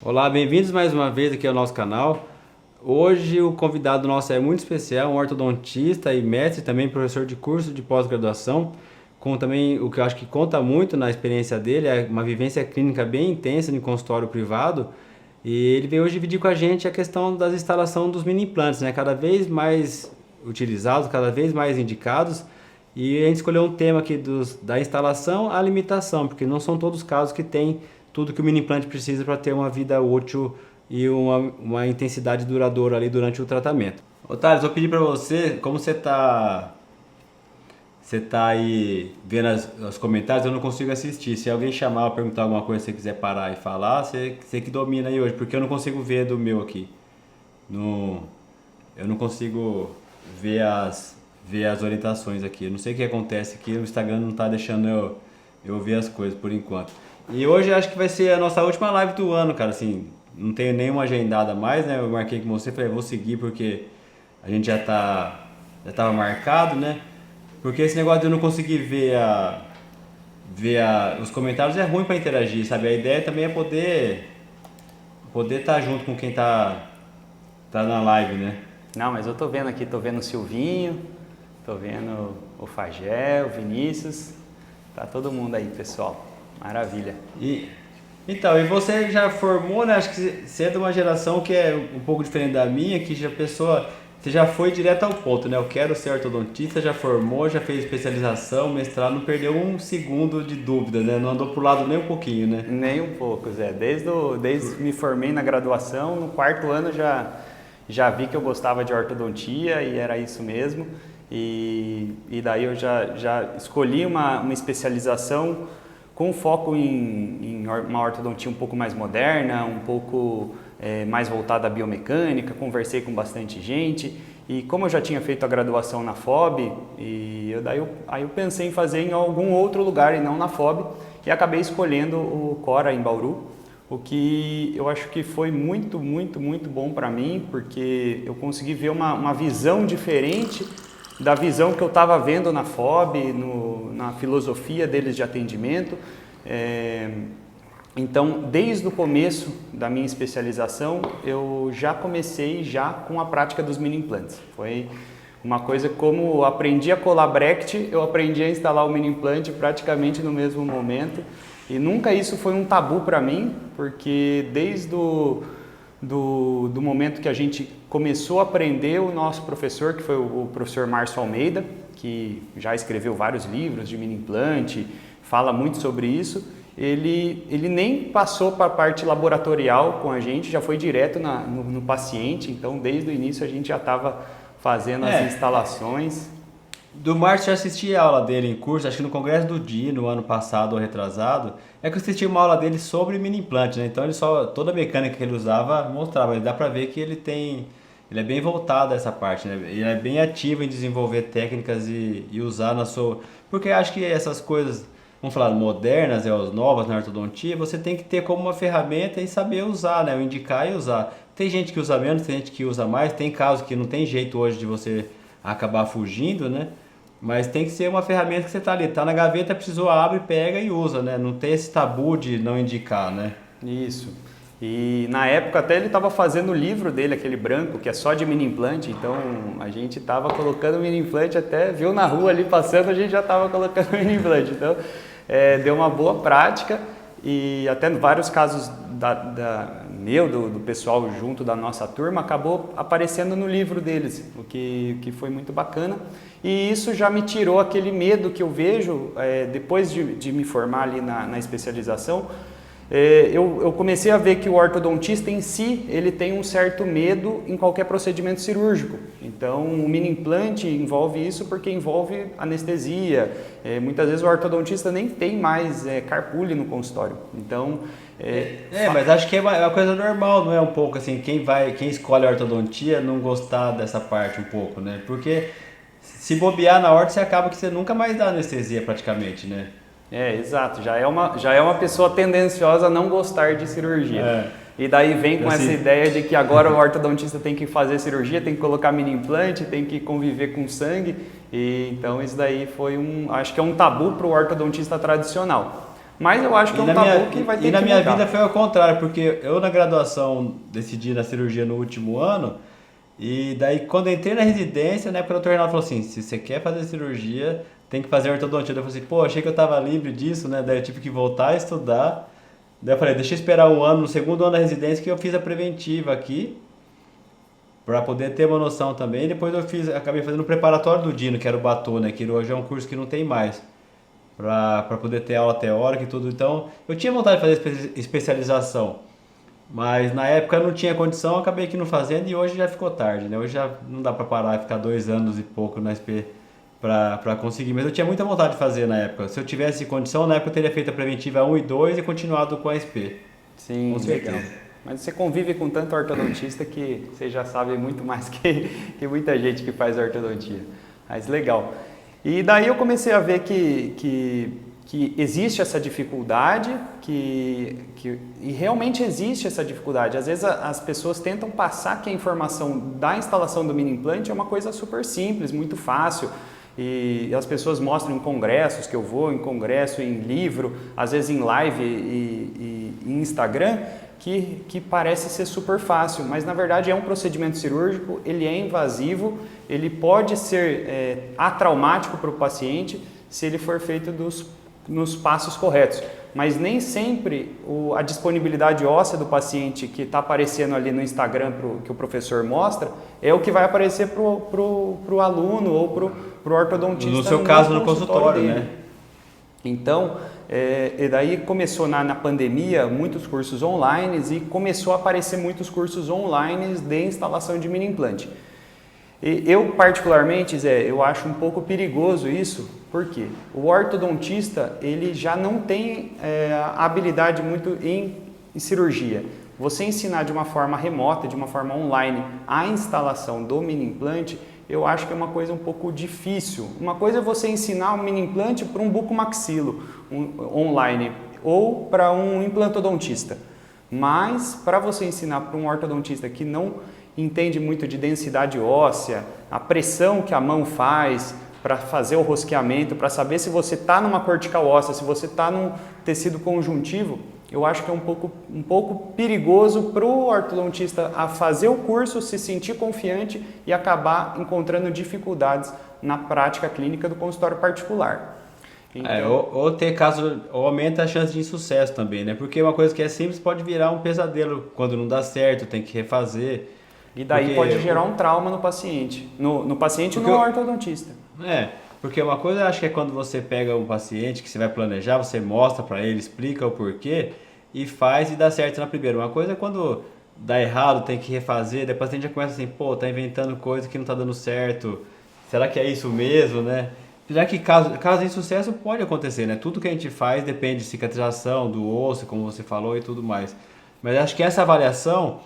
Olá, bem-vindos mais uma vez aqui ao nosso canal. Hoje o convidado nosso é muito especial, um ortodontista e mestre, também professor de curso de pós-graduação, com também o que eu acho que conta muito na experiência dele, é uma vivência clínica bem intensa em consultório privado. E ele veio hoje dividir com a gente a questão da instalação dos mini implantes, né? Cada vez mais utilizados, cada vez mais indicados. E a gente escolheu um tema aqui da instalação à limitação, porque não são todos os casos que tem tudo que o mini implante precisa para ter uma vida útil e uma intensidade duradoura ali durante o tratamento. Ô Thales, vou pedir para você, como você tá aí vendo os comentários, eu não consigo assistir. Se alguém chamar ou perguntar alguma coisa, se você quiser parar e falar, você que domina aí hoje, porque eu não consigo ver do meu aqui. Eu não consigo ver as orientações aqui. Eu não sei o que acontece aqui, o Instagram não está deixando eu ver as coisas por enquanto. E hoje acho que vai ser a nossa última live do ano, cara, assim, não tenho nenhuma agendada mais, né? Eu marquei com você, falei, vou seguir porque a gente já tava marcado, né? Porque esse negócio de eu não conseguir os comentários é ruim para interagir, sabe? A ideia também é poder estar junto com quem tá na live, né? Não, mas eu tô vendo aqui, tô vendo o Silvinho, tô vendo o Fagel, o Vinícius, tá todo mundo aí, pessoal. Maravilha. Então, e você já formou, né? Acho que você é de uma geração que é um pouco diferente da minha, que você já foi direto ao ponto, né? Eu quero ser ortodontista, já formou, já fez especialização, mestrado, não perdeu um segundo de dúvida, né? Não andou pro lado nem um pouquinho, né? Nem um pouco, Zé. Desde que me formei na graduação, no quarto ano já vi que eu gostava de ortodontia e era isso mesmo. E daí eu já escolhi uma especialização com foco em uma ortodontia um pouco mais moderna, um pouco mais voltada à biomecânica, conversei com bastante gente e como eu já tinha feito a graduação na FOB, aí eu pensei em fazer em algum outro lugar e não na FOB e acabei escolhendo o Cora em Bauru, o que eu acho que foi muito, muito, muito bom para mim, porque eu consegui ver uma visão diferente da visão que eu estava vendo na FOB, na filosofia deles de atendimento. Então, desde o começo da minha especialização, eu já comecei com a prática dos mini implantes. Foi uma coisa como eu aprendi a colar bracket, eu aprendi a instalar o mini implante praticamente no mesmo momento. E nunca isso foi um tabu para mim, porque desde do momento que a gente começou a aprender, o nosso professor, que foi o professor Márcio Almeida, que já escreveu vários livros de mini implante, fala muito sobre isso, ele nem passou para a parte laboratorial com a gente, já foi direto no paciente, então desde o início a gente já estava fazendo as instalações. Do Márcio, eu assisti a aula dele em curso, acho que no Congresso do DI, no ano passado ou retrasado, é que eu assisti uma aula dele sobre mini implante, né? Então toda a mecânica que ele usava mostrava, dá pra ver que ele é bem voltado a essa parte, né? Ele é bem ativo em desenvolver técnicas e usar porque acho que essas coisas, vamos falar, modernas, as novas na ortodontia, você tem que ter como uma ferramenta e saber usar, né? Indicar e usar. Tem gente que usa menos, tem gente que usa mais, tem casos que não tem jeito hoje de você acabar fugindo, né? Mas tem que ser uma ferramenta que você tá ali, tá na gaveta, precisou, abre, pega e usa, né? Não tem esse tabu de não indicar, né? Isso. E na época até ele estava fazendo o livro dele, aquele branco, que é só de mini implante, então a gente estava colocando mini implante, até viu na rua ali passando, a gente já estava colocando mini implante. Então deu uma boa prática e até vários casos do pessoal junto da nossa turma, acabou aparecendo no livro deles, o que foi muito bacana. E isso já me tirou aquele medo que eu vejo depois de me formar ali na especialização. Eu comecei a ver que o ortodontista em si, ele tem um certo medo em qualquer procedimento cirúrgico. Então, o mini implante envolve isso porque envolve anestesia. Muitas vezes o ortodontista nem tem mais carpule no consultório. Então, mas acho que é uma coisa normal, não é um pouco assim, quem escolhe a ortodontia não gostar dessa parte um pouco, né? Porque se bobear na horta, você acaba que você nunca mais dá anestesia praticamente, né? Exato. Já é uma pessoa tendenciosa a não gostar de cirurgia. E daí vem com essa ideia de que agora o ortodontista tem que fazer cirurgia, tem que colocar mini implante, tem que conviver com sangue. E então isso daí acho que é um tabu para o ortodontista tradicional. Mas eu acho que é um tabu que vai ter que na minha mudar. vida foi ao contrário, porque eu na graduação decidi na cirurgia no último ano, e daí quando eu entrei na residência, na época o doutor Reinaldo falou assim, se você quer fazer cirurgia, tem que fazer ortodontia. Daí eu falei assim, pô, achei que eu tava livre disso, né? Daí eu tive que voltar a estudar. Daí eu falei, deixa eu esperar um ano, no segundo ano da residência, que eu fiz a preventiva aqui, para poder ter uma noção também. E depois acabei fazendo o preparatório do Dino, que era o Batô, né? Que hoje é um curso que não tem mais, para poder ter aula teórica e tudo. Então, eu tinha vontade de fazer especialização, mas na época eu não tinha condição, acabei aqui não fazendo e hoje já ficou tarde, né? Hoje já não dá para parar e ficar 2 anos e pouco na SP para conseguir, mas eu tinha muita vontade de fazer na época. Se eu tivesse condição, na época eu teria feito a preventiva 1 e 2 e continuado com a SP. Sim, Com certeza. legal. Mas você convive com tanto ortodontista que você já sabe muito mais que muita gente que faz ortodontia. Mas legal. E daí eu comecei a ver que existe essa dificuldade, e realmente existe essa dificuldade. Às vezes as pessoas tentam passar que a informação da instalação do mini implante é uma coisa super simples, muito fácil. E as pessoas mostram em congressos que eu vou, em congresso, em livro, às vezes em live e em Instagram, que parece ser super fácil, mas na verdade é um procedimento cirúrgico, ele é invasivo, ele pode ser atraumático para o paciente se ele for feito nos passos corretos, mas nem sempre a disponibilidade óssea do paciente que está aparecendo ali no Instagram que o professor mostra é o que vai aparecer para o aluno ou para o ortodontista. No seu caso, no consultório, dele. né? Então, e daí começou na pandemia muitos cursos online e começou a aparecer muitos cursos online de instalação de mini implante. Eu particularmente, Zé, eu acho um pouco perigoso isso, porque o ortodontista ele já não tem habilidade muito em cirurgia. Você ensinar de uma forma remota, de uma forma online, a instalação do mini implante, eu acho que é uma coisa um pouco difícil. Uma coisa é você ensinar um mini implante para um bucomaxilo online ou para um implantodontista. Mas para você ensinar para um ortodontista que não entende muito de densidade óssea, a pressão que a mão faz para fazer o rosqueamento, para saber se você está numa cortical óssea, se você está num tecido conjuntivo, eu acho que é um pouco perigoso para o ortodontista a fazer o curso, se sentir confiante e acabar encontrando dificuldades na prática clínica do consultório particular. Então, ou ter caso, ou aumenta a chance de insucesso também, né? Porque uma coisa que é simples pode virar um pesadelo quando não dá certo, tem que refazer. E daí pode gerar um trauma no paciente, no paciente e no ortodontista. Porque uma coisa eu acho que é quando você pega um paciente que você vai planejar, você mostra para ele, explica o porquê e faz e dá certo na primeira. Uma coisa é quando dá errado, tem que refazer, depois a gente já começa assim, pô, tá inventando coisa que não tá dando certo, será que é isso mesmo, né? Já que caso de insucesso pode acontecer, né? Tudo que a gente faz depende de cicatrização do osso, como você falou e tudo mais. Mas acho que essa avaliação,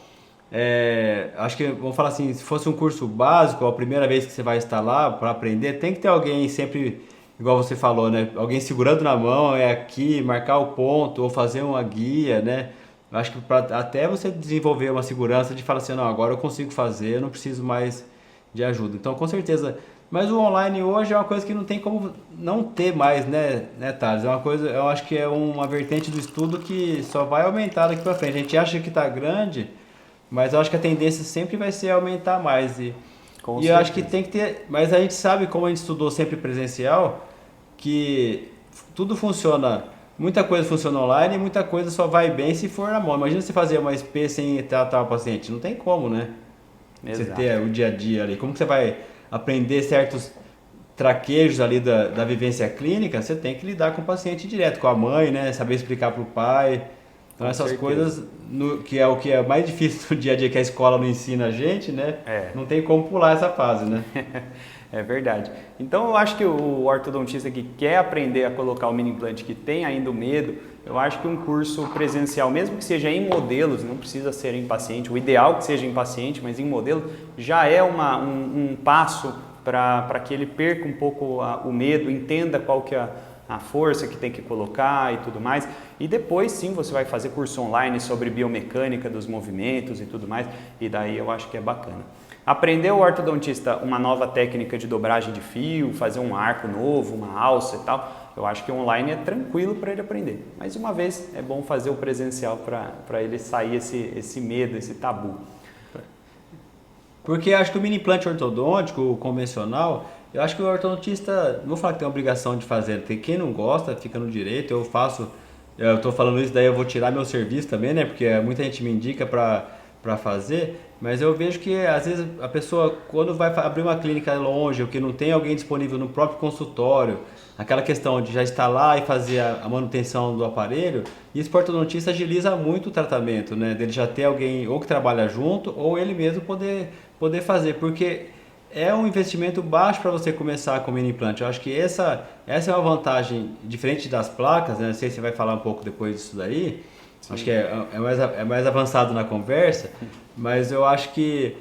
acho que, vamos falar assim, se fosse um curso básico, a primeira vez que você vai instalar para aprender, tem que ter alguém sempre, igual você falou, né? Alguém segurando na mão, aqui, marcar o ponto, ou fazer uma guia, né? Acho que até você desenvolver uma segurança de falar assim, não, agora eu consigo fazer, eu não preciso mais de ajuda. Então, com certeza. Mas o online hoje é uma coisa que não tem como não ter mais, né, Thales? É uma coisa, eu acho que é uma vertente do estudo que só vai aumentar daqui para frente. A gente acha que está grande, mas eu acho que a tendência sempre vai ser aumentar mais. E eu acho que tem que ter. Mas a gente sabe, como a gente estudou sempre presencial, que tudo funciona. Muita coisa funciona online e muita coisa só vai bem se for na mão. Imagina você fazer uma SP sem tratar o paciente. Não tem como, né? Exato. Você ter o dia a dia ali. Como que você vai aprender certos traquejos ali da vivência clínica? Você tem que lidar com o paciente direto, com a mãe, né? Saber explicar para o pai. Então essas coisas, que é o que é mais difícil no dia a dia, que a escola não ensina a gente, né? Não tem como pular essa fase, né? É verdade. Então eu acho que o ortodontista que quer aprender a colocar o mini implante, que tem ainda o medo, eu acho que um curso presencial, mesmo que seja em modelos, não precisa ser em paciente, o ideal é que seja em paciente, mas em modelo, já é um passo para que ele perca um pouco o medo, entenda qual que é a força que tem que colocar e tudo mais. E depois sim você vai fazer curso online sobre biomecânica dos movimentos e tudo mais, e daí eu acho que é bacana. Aprender o ortodontista uma nova técnica de dobragem de fio, fazer um arco novo, uma alça e tal, eu acho que online é tranquilo para ele aprender. Mas uma vez é bom fazer o presencial para ele sair esse medo, esse tabu. Porque acho que o mini implante ortodôntico, o convencional, eu acho que o ortodontista, não vou falar que tem a obrigação de fazer, tem quem não gosta, fica no direito, eu tô falando isso, daí eu vou tirar meu serviço também, né? Porque muita gente me indica para fazer, mas eu vejo que às vezes a pessoa, quando vai abrir uma clínica longe, ou que não tem alguém disponível no próprio consultório, aquela questão de já estar lá e fazer a manutenção do aparelho, isso para o ortodontista agiliza muito o tratamento, né? Dele já ter alguém ou que trabalha junto, ou ele mesmo poder fazer, porque é um investimento baixo para você começar com mini implante. Eu acho que essa é uma vantagem diferente das placas, né? Não sei se você vai falar um pouco depois disso daí. Sim. Acho que é mais avançado na conversa, mas eu acho que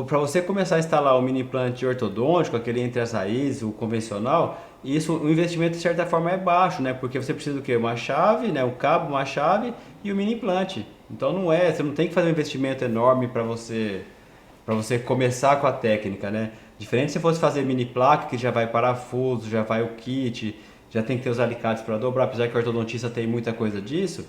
para você começar a instalar o mini implante ortodôntico, aquele entre as raízes, o convencional, isso, o investimento de certa forma é baixo, né? Porque você precisa do quê? Uma chave, né? Um cabo, uma chave e o mini implante. Então você não tem que fazer um investimento enorme para você começar com a técnica, né? Diferente se fosse fazer mini placa, que já vai parafuso, já vai o kit, já tem que ter os alicates para dobrar, apesar que o ortodontista tem muita coisa disso,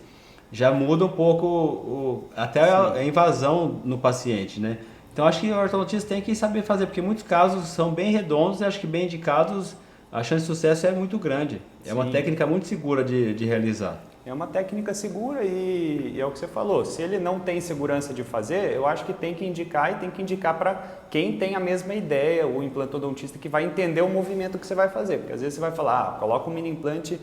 já muda um pouco até a invasão no paciente, né? Então acho que o ortodontista tem que saber fazer, porque muitos casos são bem redondos e acho que bem indicados, a chance de sucesso é muito grande. É Sim. Uma técnica muito segura de realizar. É uma técnica segura e é o que você falou, se ele não tem segurança de fazer, eu acho que tem que indicar e tem que indicar para quem tem a mesma ideia, o implantodontista que vai entender o movimento que você vai fazer, porque às vezes você vai falar, coloca um mini implante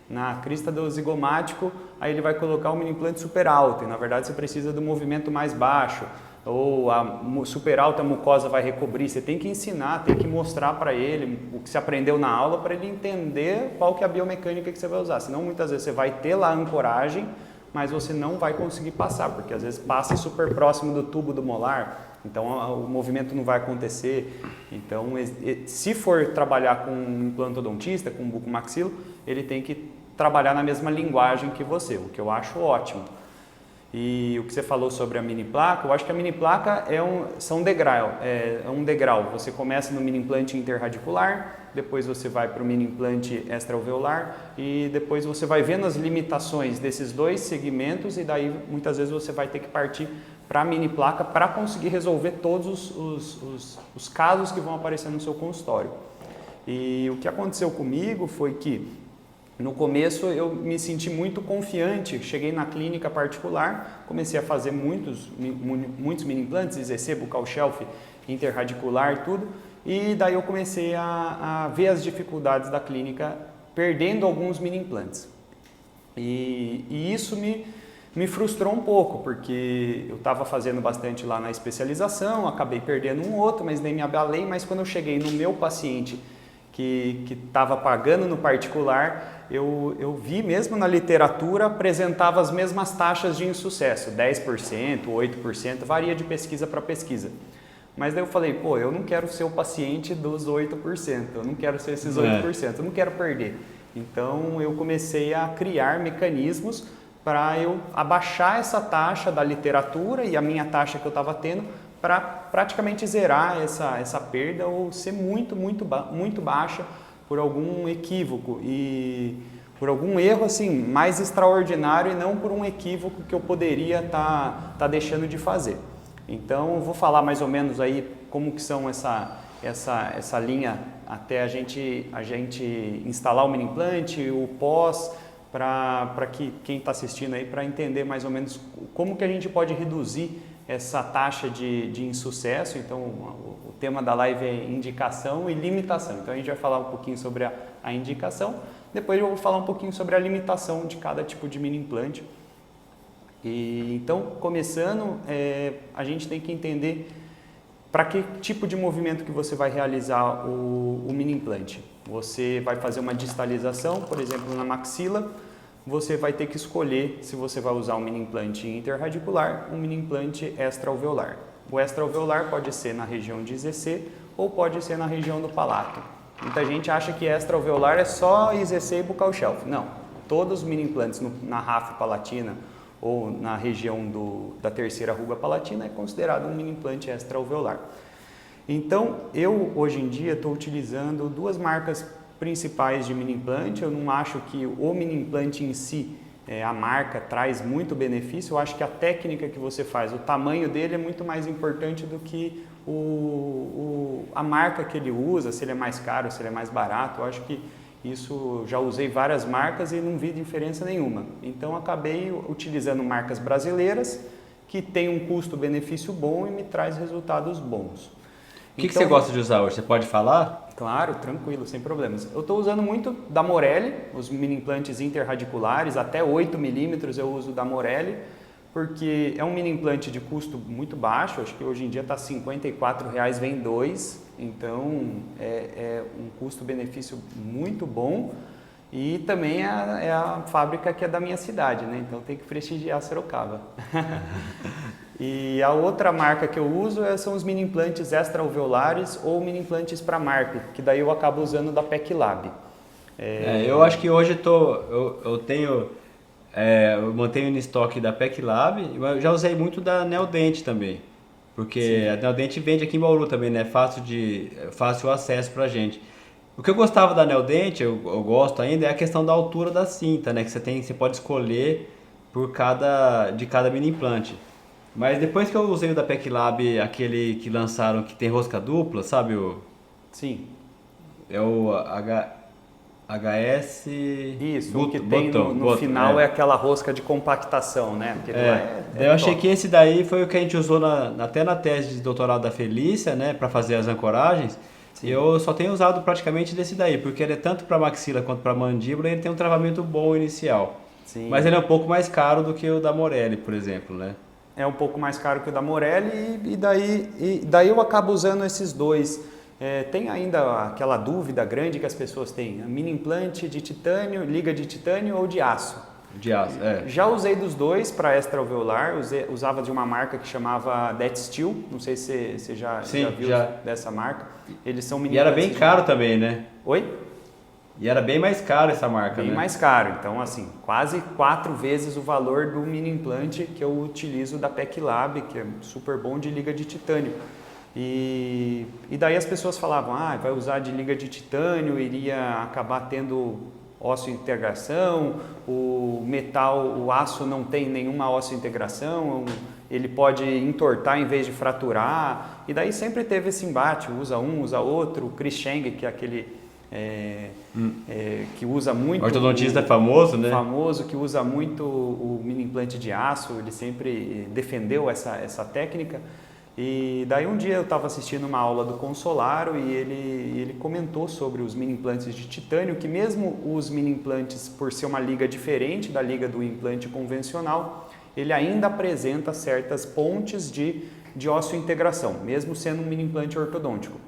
na crista do zigomático, aí ele vai colocar um mini implante super alto e na verdade você precisa do movimento mais baixo, ou a super alta mucosa vai recobrir, você tem que ensinar, tem que mostrar para ele o que você aprendeu na aula para ele entender qual que é a biomecânica que você vai usar, senão muitas vezes você vai ter lá a ancoragem, mas você não vai conseguir passar, porque às vezes passa super próximo do tubo do molar, então o movimento não vai acontecer. Então se for trabalhar com um implantodontista, com um bucomaxilo, ele tem que trabalhar na mesma linguagem que você, o que eu acho ótimo. E o que você falou sobre a mini placa, eu acho que a mini placa é um degrau. Você começa no mini implante interradicular, depois você vai para o mini implante extraalveolar e depois você vai vendo as limitações desses dois segmentos e daí muitas vezes você vai ter que partir para a mini placa para conseguir resolver todos os casos que vão aparecer no seu consultório. E o que aconteceu comigo foi que no começo eu me senti muito confiante, cheguei na clínica particular, comecei a fazer muitos mini implantes, IZC, buccal shelf, interradicular, tudo, e daí eu comecei a ver as dificuldades da clínica perdendo alguns mini implantes. E isso me frustrou um pouco, porque eu estava fazendo bastante lá na especialização, acabei perdendo um outro, mas nem me abalei, mas quando eu cheguei no meu paciente que estava pagando no particular, eu vi mesmo na literatura, apresentava as mesmas taxas de insucesso, 10%, 8%, varia de pesquisa para pesquisa. Mas daí eu falei, pô, eu não quero ser o paciente dos 8%, eu não quero ser esses 8%, eu não quero perder. Então eu comecei a criar mecanismos para eu abaixar essa taxa da literatura e a minha taxa que eu estava tendo, para praticamente zerar essa perda ou ser muito baixa por algum equívoco e por algum erro assim mais extraordinário e não por um equívoco que eu poderia tá deixando de fazer. Então eu vou falar mais ou menos aí como que são essa linha até a gente instalar o mini implante, o pós, para que quem está assistindo aí para entender mais ou menos como que a gente pode reduzir essa taxa de insucesso. Então o tema da live é indicação e limitação, então a gente vai falar um pouquinho sobre a indicação, depois eu vou falar um pouquinho sobre a limitação de cada tipo de mini implante. E então começando, a gente tem que entender para que tipo de movimento que você vai realizar o mini implante. Você vai fazer uma distalização, por exemplo, na maxila, você vai ter que escolher se você vai usar um mini implante interradicular, um mini implante extraalveolar. O extraalveolar pode ser na região de IZC ou pode ser na região do palato. Muita gente acha que extraalveolar é só IZC e buccal shelf. Não, todos os mini implantes na ráfia palatina ou na região da terceira ruga palatina é considerado um mini implante extraalveolar. Então, eu hoje em dia estou utilizando duas marcas principais de mini implante. Eu não acho que o mini implante em si, a marca, traz muito benefício. Eu acho que a técnica que você faz, o tamanho dele é muito mais importante do que a marca que ele usa, se ele é mais caro, se ele é mais barato. Eu acho que isso, já usei várias marcas e não vi diferença nenhuma. Então, acabei utilizando marcas brasileiras que têm um custo-benefício bom e me traz resultados bons. O que você gosta de usar hoje? Você pode falar? Claro, tranquilo, sem problemas. Eu estou usando muito da Morelli, os mini implantes interradiculares, até 8 milímetros eu uso da Morelli, porque é um mini implante de custo muito baixo, acho que hoje em dia está R$ 54,00, vem dois, então é um custo-benefício muito bom e também é a fábrica que é da minha cidade, né? Então tem que prestigiar Sorocaba. E a outra marca que eu uso são os mini implantes extra-alveolares ou mini implantes para MARP, que daí eu acabo usando da PECLab. Eu acho que hoje eu mantenho no estoque da PECLab, eu já usei muito da Neodent também, porque sim, a Neodent vende aqui em Bauru também, né? Fácil acesso pra gente. O que eu gostava da Neodent, eu gosto ainda, é a questão da altura da cinta, né? Que você pode escolher de cada mini implante. Mas depois que eu usei o da PECLab, aquele que lançaram que tem rosca dupla, sabe? Sim. É o HS... Isso, o que tem no final é aquela rosca de compactação, né? Eu achei que esse daí foi o que a gente usou até na tese de doutorado da Felícia, né? Para fazer as ancoragens. Sim. Eu só tenho usado praticamente desse daí, porque ele é tanto para maxila quanto para mandíbula e ele tem um travamento bom inicial. Sim. Mas ele é um pouco mais caro do que o da Morelli, por exemplo, né? É um pouco mais caro que o da Morelli e daí eu acabo usando esses dois. Tem ainda aquela dúvida grande que as pessoas têm, mini implante de titânio, liga de titânio ou de aço? De aço, Já usei dos dois para extra-alveolar, usava de uma marca que chamava Death Steel, não sei se você já viu dessa marca. Eles são mini E era bem caro também, né? Oi? E era bem mais caro essa marca, bem, né? Bem mais caro, então assim, quase 4 vezes o valor do mini implante que eu utilizo da PECLab, que é super bom de liga de titânio. E daí as pessoas falavam, vai usar de liga de titânio, iria acabar tendo ósseo-integração, o metal, o aço não tem nenhuma ósseo-integração, ele pode entortar em vez de fraturar, e daí sempre teve esse embate, usa um, usa outro, o Chris Cheng, que é aquele... que usa muito... Ortodontista famoso, né? Famoso, que usa muito o mini implante de aço, ele sempre defendeu essa técnica. E daí um dia eu estava assistindo uma aula do Consolaro e ele comentou sobre os mini implantes de titânio, que mesmo os mini implantes, por ser uma liga diferente da liga do implante convencional, ele ainda apresenta certas pontes de ósseo-integração, mesmo sendo um mini implante ortodôntico.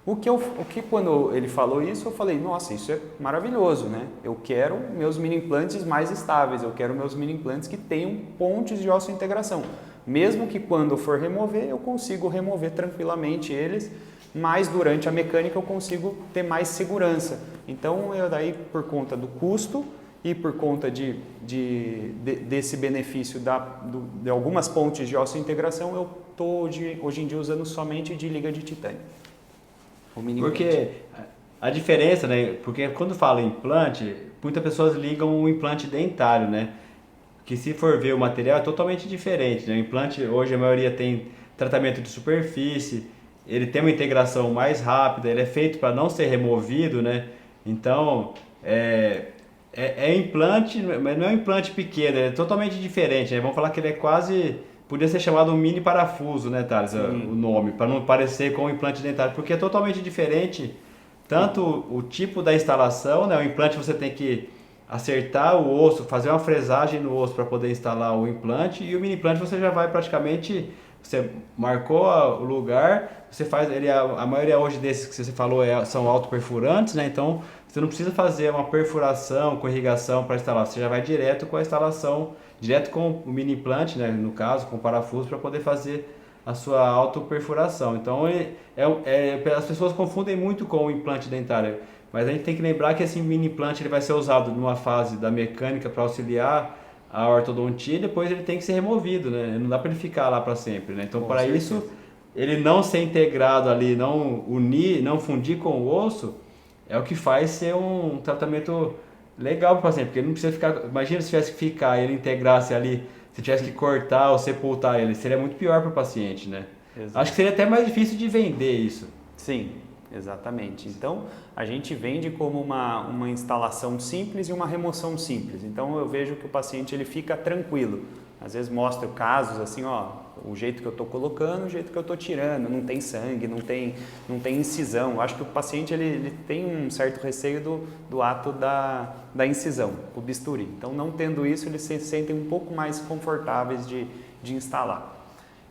O que quando ele falou isso, eu falei, nossa, isso é maravilhoso, né? Eu quero meus mini implantes mais estáveis, eu quero meus mini implantes que tenham pontes de ósseo-integração. Mesmo que quando eu for remover, eu consigo remover tranquilamente eles, mas durante a mecânica eu consigo ter mais segurança. Então, eu daí, por conta do custo e por conta desse benefício de algumas pontes de ósseo-integração, eu estou hoje em dia usando somente de liga de titânio. Porque a diferença, né? Porque quando fala implante, muitas pessoas ligam o implante dentário, né? Que se for ver o material é totalmente diferente, né? O implante, hoje a maioria tem tratamento de superfície, ele tem uma integração mais rápida, ele é feito para não ser removido, né? Então, é implante, mas não é um implante pequeno, é totalmente diferente, né? Vamos falar que ele é quase... Podia ser chamado um mini parafuso, né, Thales? O nome, para não parecer com o implante dentário, porque é totalmente diferente, tanto o tipo da instalação, né? O implante você tem que acertar o osso, fazer uma fresagem no osso para poder instalar o implante, e o mini implante você já vai praticamente, você marcou o lugar, você faz, a maioria hoje desses que você falou são autoperfurantes, né? Então você não precisa fazer uma perfuração com irrigação para instalar, você já vai direto com a instalação, direto com o mini implante, né? No caso, com o parafuso, para poder fazer a sua autoperfuração. Então as pessoas confundem muito com o implante dentário. Mas a gente tem que lembrar que esse mini implante ele vai ser usado numa fase da mecânica para auxiliar a ortodontia e depois ele tem que ser removido, né? Não dá para ele ficar lá para sempre, né? Então, para isso, ele não ser integrado ali, não unir, não fundir com o osso, é o que faz ser um tratamento legal para o paciente, porque ele não precisa ficar. Imagina se tivesse que ficar e ele integrasse ali, se tivesse que cortar ou sepultar ele, seria muito pior para o paciente, né? Exato. Acho que seria até mais difícil de vender isso. Sim, exatamente. Então, a gente vende como uma instalação simples e uma remoção simples. Então, eu vejo que o paciente ele fica tranquilo. Às vezes mostro casos assim, ó, o jeito que eu estou colocando, o jeito que eu estou tirando, não tem sangue, não tem incisão. Eu acho que o paciente ele tem um certo receio do ato da incisão, o bisturi. Então, não tendo isso, eles se sentem um pouco mais confortáveis de instalar.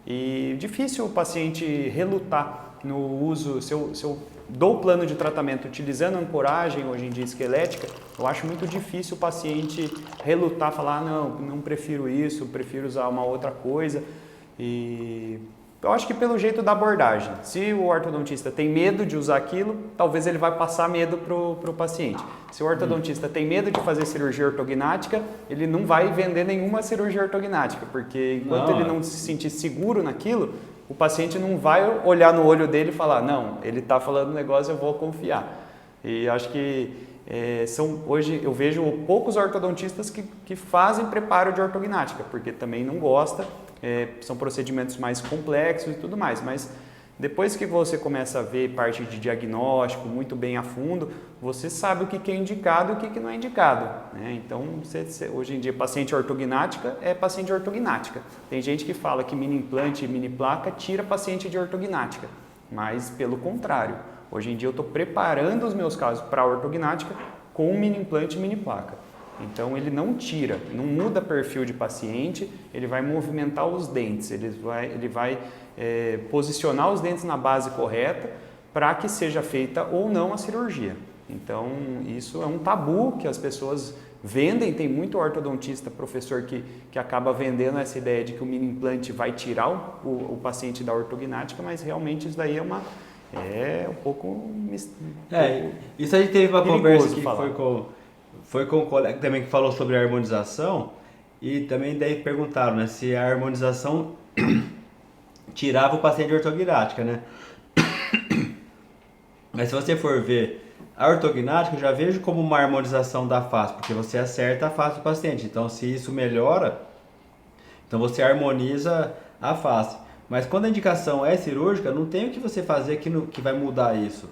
E difícil o paciente relutar no uso, se eu dou o plano de tratamento utilizando ancoragem, hoje em dia esquelética, eu acho muito difícil o paciente relutar, falar, não prefiro isso, prefiro usar uma outra coisa. E eu acho que pelo jeito da abordagem, se o ortodontista tem medo de usar aquilo, talvez ele vai passar medo para o paciente. Se o ortodontista tem medo de fazer cirurgia ortognática, ele não vai vender nenhuma cirurgia ortognática, porque enquanto ele não se sentir seguro naquilo, o paciente não vai olhar no olho dele e falar, não, ele está falando um negócio, eu vou confiar. E acho que hoje eu vejo poucos ortodontistas que fazem preparo de ortognática, porque também não gosta, são procedimentos mais complexos e tudo mais, mas depois que você começa a ver parte de diagnóstico muito bem a fundo, você sabe o que é indicado e o que não é indicado, né? Então, hoje em dia, paciente ortognática é paciente ortognática. Tem gente que fala que mini implante e mini placa tira paciente de ortognática, mas pelo contrário. Hoje em dia eu estou preparando os meus casos para ortognática com mini implante e mini placa. Então ele não tira, não muda perfil de paciente, ele vai movimentar os dentes, ele vai posicionar os dentes na base correta para que seja feita ou não a cirurgia. Então isso é um tabu que as pessoas vendem, tem muito ortodontista, professor que acaba vendendo essa ideia de que o mini implante vai tirar o paciente da ortognática, mas realmente isso daí é um pouco... Isso a gente teve uma conversa que falar. foi com um colega também que falou sobre a harmonização e também daí perguntaram, né, se a harmonização tirava o paciente de ortognática, né? Mas se você for ver a ortognática, eu já vejo como uma harmonização da face, porque você acerta a face do paciente. Então, se isso melhora, então você harmoniza a face. Mas quando a indicação é cirúrgica, não tem o que você fazer que vai mudar isso,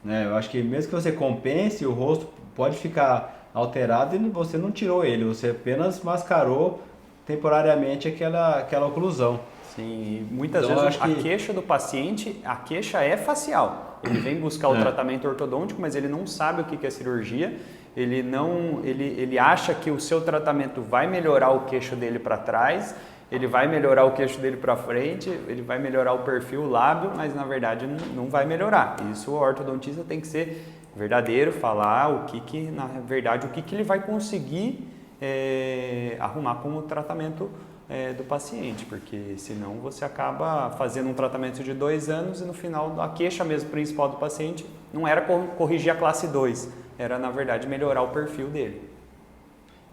né? Eu acho que mesmo que você compense, o rosto pode ficar alterado e você não tirou ele, você apenas mascarou temporariamente aquela oclusão. Sim, muitas vezes a queixa do paciente, a queixa é facial. Ele vem buscar o tratamento ortodôntico, mas ele não sabe o que é cirurgia. Ele acha que o seu tratamento vai melhorar o queixo dele para trás, ele vai melhorar o queixo dele para frente, ele vai melhorar o perfil, o lábio, mas na verdade não vai melhorar. Isso o ortodontista tem que ser verdadeiro, falar na verdade, o que ele vai conseguir arrumar como tratamento do paciente, porque senão você acaba fazendo um tratamento de 2 anos e no final a queixa mesmo principal do paciente não era corrigir a classe 2, era na verdade melhorar o perfil dele.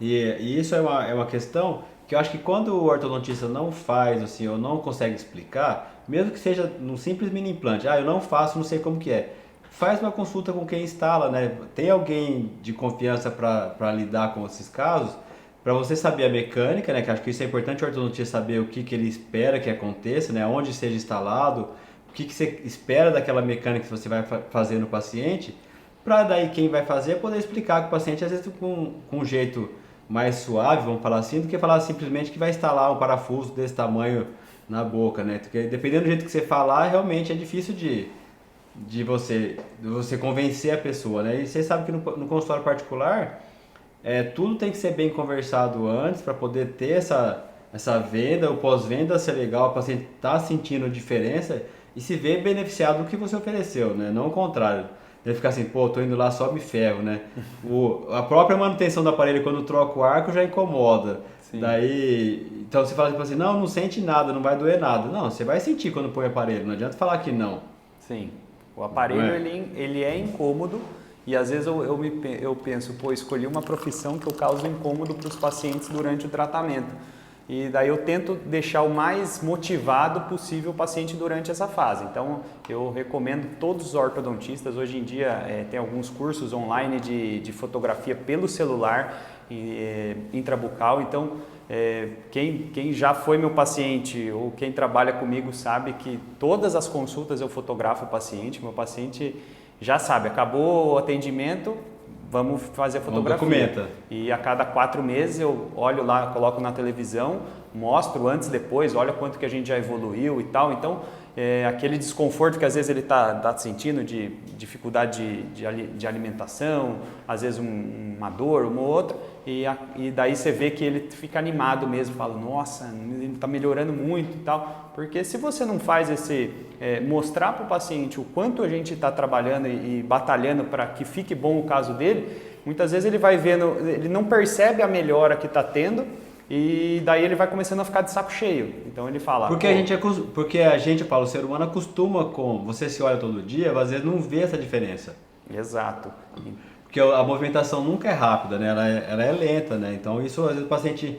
E isso é uma questão que eu acho que quando o ortodontista não faz assim, ou não consegue explicar, mesmo que seja num simples mini implante, eu não faço, não sei como que é, faz uma consulta com quem instala, né? Tem alguém de confiança para lidar com esses casos, para você saber a mecânica, né? Que acho que isso é importante o ortodontista saber o que ele espera que aconteça, né? Onde seja instalado, o que você espera daquela mecânica que você vai fazer no paciente, para daí quem vai fazer poder explicar para o paciente, às vezes com um jeito mais suave, vamos falar assim, do que falar simplesmente que vai instalar um parafuso desse tamanho na boca, né? Porque dependendo do jeito que você falar, realmente é difícil de você convencer a pessoa, né? E você sabe que no consultório particular, tudo tem que ser bem conversado antes para poder ter essa venda, o pós-venda ser legal, o paciente tá sentindo diferença e se ver beneficiado do que você ofereceu, né? Não o contrário. Ele fica assim, tô indo lá só me ferro, né? A própria manutenção do aparelho, quando troca o arco, já incomoda. Sim. Daí, então você fala assim, não sente nada, não vai doer nada. Não, você vai sentir quando põe o aparelho, não adianta falar que não. Sim, o aparelho ele é incômodo e às vezes eu penso, escolhi uma profissão que eu causo incômodo para os pacientes durante o tratamento. e daí eu tento deixar o mais motivado possível o paciente durante essa fase. Então eu recomendo todos os ortodontistas, hoje em dia tem alguns cursos online de fotografia pelo celular intrabucal, então quem já foi meu paciente ou quem trabalha comigo sabe que todas as consultas eu fotografo o paciente, meu paciente já sabe, acabou o atendimento, vamos fazer a fotografia. Documenta. E a cada 4 meses eu olho lá, coloco na televisão, mostro antes, depois, olha quanto que a gente já evoluiu e tal. Então, aquele desconforto que às vezes ele está sentindo de dificuldade de alimentação, às vezes uma dor, uma outra, e daí você vê que ele fica animado mesmo, fala, nossa, ele está melhorando muito e tal. Porque se você não faz mostrar para o paciente o quanto a gente está trabalhando e batalhando para que fique bom o caso dele, muitas vezes ele vai vendo, ele não percebe a melhora que está tendo, e daí ele vai começando a ficar de saco cheio. Então ele fala... Porque a gente, eu falo, o ser humano acostuma com... Você se olha todo dia, às vezes não vê essa diferença. Exato. Porque a movimentação nunca é rápida, né? Ela é lenta, né? Então isso, às vezes o paciente,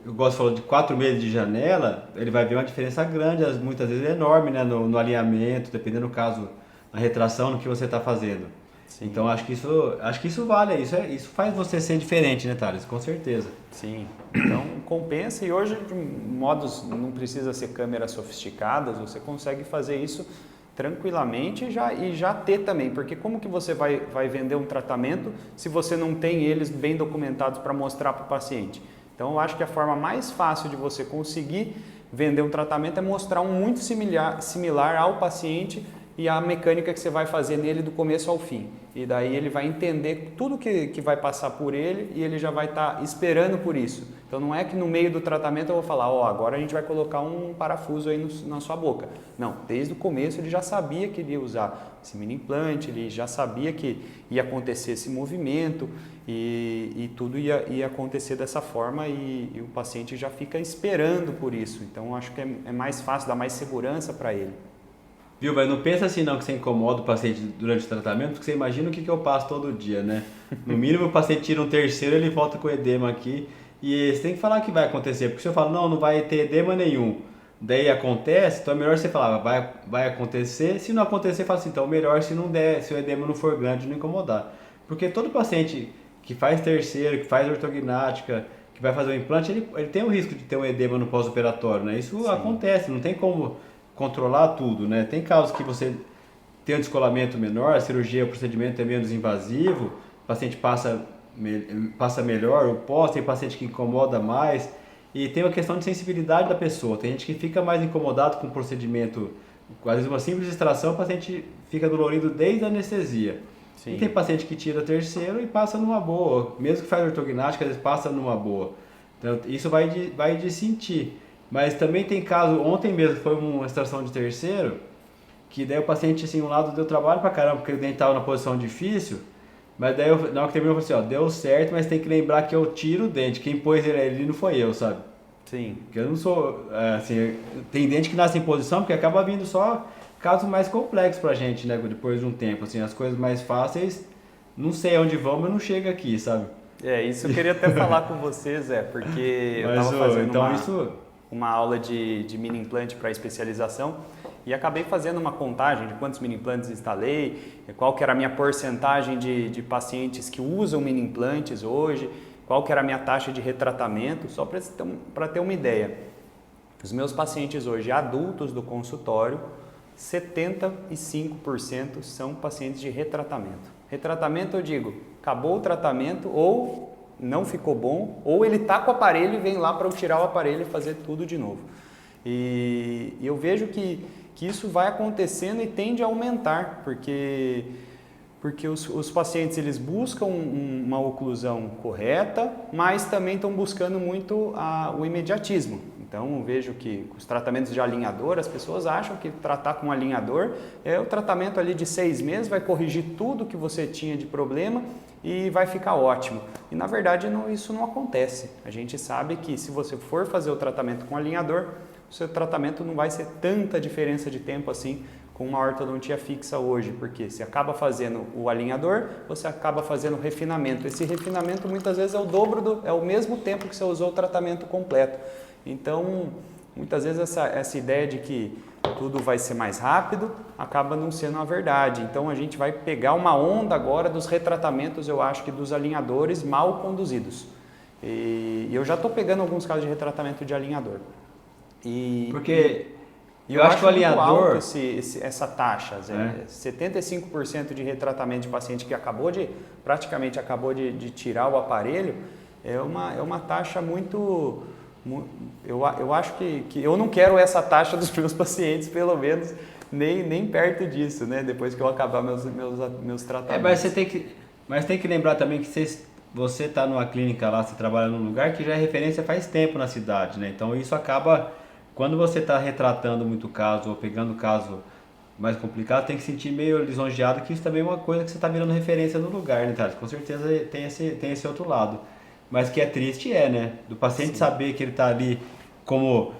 eu gosto de falar de 4 meses de janela, ele vai ver uma diferença grande, muitas vezes enorme, né? No alinhamento, dependendo do caso, na retração, no que você está fazendo. Sim. Então acho que isso vale, isso faz você ser diferente, né, Thales? Com certeza. Sim, então compensa, e hoje de modos não precisa ser câmeras sofisticadas, você consegue fazer isso tranquilamente e já ter também, porque como que você vai vender um tratamento se você não tem eles bem documentados para mostrar para o paciente? Então eu acho que a forma mais fácil de você conseguir vender um tratamento é mostrar um muito similar ao paciente e a mecânica que você vai fazer nele do começo ao fim. E daí ele vai entender tudo que vai passar por ele e ele já vai estar esperando por isso. Então não é que no meio do tratamento eu vou falar, agora a gente vai colocar um parafuso aí na sua boca. Não, desde o começo ele já sabia que ele ia usar esse mini implante, ele já sabia que ia acontecer esse movimento e tudo ia acontecer dessa forma e o paciente já fica esperando por isso. Então acho que é mais fácil, dá mais segurança para ele. Viu, mas não pensa assim não que você incomoda o paciente durante o tratamento, porque você imagina o que eu passo todo dia, né? No mínimo o paciente tira um terceiro, ele volta com edema aqui e você tem que falar que vai acontecer, porque se eu falo, não vai ter edema nenhum, daí acontece, então é melhor você falar, vai acontecer, se não acontecer, fala assim, então melhor se não der, se o edema não for grande, não incomodar. Porque todo paciente que faz terceiro, que faz ortognática, que vai fazer o implante, ele tem o risco de ter um edema no pós-operatório, né? Isso Sim. acontece, não tem como controlar tudo, né? Tem casos que você tem um descolamento menor, a cirurgia, o procedimento é menos invasivo, o paciente passa melhor, o pós, tem paciente que incomoda mais, e tem uma questão de sensibilidade da pessoa. Tem gente que fica mais incomodado com o procedimento, às vezes uma simples extração, o paciente fica dolorido desde a anestesia. Sim. E tem paciente que tira terceiro e passa numa boa, mesmo que faz ortognática, às vezes passa numa boa. Então isso vai de sentir. Mas também tem caso, ontem mesmo foi uma extração de terceiro, que daí o paciente, assim, um lado deu trabalho pra caramba, porque o dente estava na posição difícil, mas daí na hora que terminou eu falei assim, deu certo, mas tem que lembrar que eu tiro o dente, quem pôs ele ali não foi eu, sabe? Sim. Porque eu não sou, assim, tem dente que nasce em posição, porque acaba vindo só casos mais complexos pra gente, né, depois de um tempo, assim, as coisas mais fáceis, não sei aonde vão, mas não chega aqui, sabe? Isso eu queria até falar com vocês, porque eu tava fazendo uma aula de mini implante para especialização e acabei fazendo uma contagem de quantos mini implantes instalei, qual que era a minha porcentagem de pacientes que usam mini implantes hoje, qual que era a minha taxa de retratamento, só para ter uma ideia. Os meus pacientes hoje adultos do consultório, 75% são pacientes de retratamento. Retratamento eu digo, acabou o tratamento ou não ficou bom, ou ele está com o aparelho e vem lá para eu tirar o aparelho e fazer tudo de novo. E eu vejo que isso vai acontecendo e tende a aumentar, porque os pacientes eles buscam uma oclusão correta, mas também estão buscando muito o imediatismo. Então eu vejo que os tratamentos de alinhador, as pessoas acham que tratar com alinhador é o tratamento ali de 6 meses, vai corrigir tudo que você tinha de problema e vai ficar ótimo. E na verdade isso não acontece. A gente sabe que se você for fazer o tratamento com alinhador, o seu tratamento não vai ser tanta diferença de tempo assim com uma ortodontia fixa hoje, porque você acaba fazendo o alinhador, você acaba fazendo o refinamento. Esse refinamento muitas vezes é o dobro, é o mesmo tempo que você usou o tratamento completo. Então, muitas vezes essa ideia de que tudo vai ser mais rápido acaba não sendo a verdade. Então, a gente vai pegar uma onda agora dos retratamentos, eu acho que dos alinhadores mal conduzidos. E eu já estou pegando alguns casos de retratamento de alinhador. Porque eu acho que o alinhador... Alto essa taxa, 75% de retratamento de paciente que praticamente acabou de tirar o aparelho, é uma taxa muito... Eu acho que eu não quero essa taxa dos meus pacientes, pelo menos, nem perto disso, né? Depois que eu acabar meus tratamentos. Mas tem que lembrar também que você está numa clínica lá, você trabalha num lugar que já é referência faz tempo na cidade, né? Então isso acaba, quando você está retratando muito caso ou pegando caso mais complicado, tem que sentir meio lisonjeado que isso também é uma coisa que você está virando referência no lugar, né, Thales? Com certeza tem esse outro lado. Mas que é triste né? Do paciente Sim. saber que ele está ali como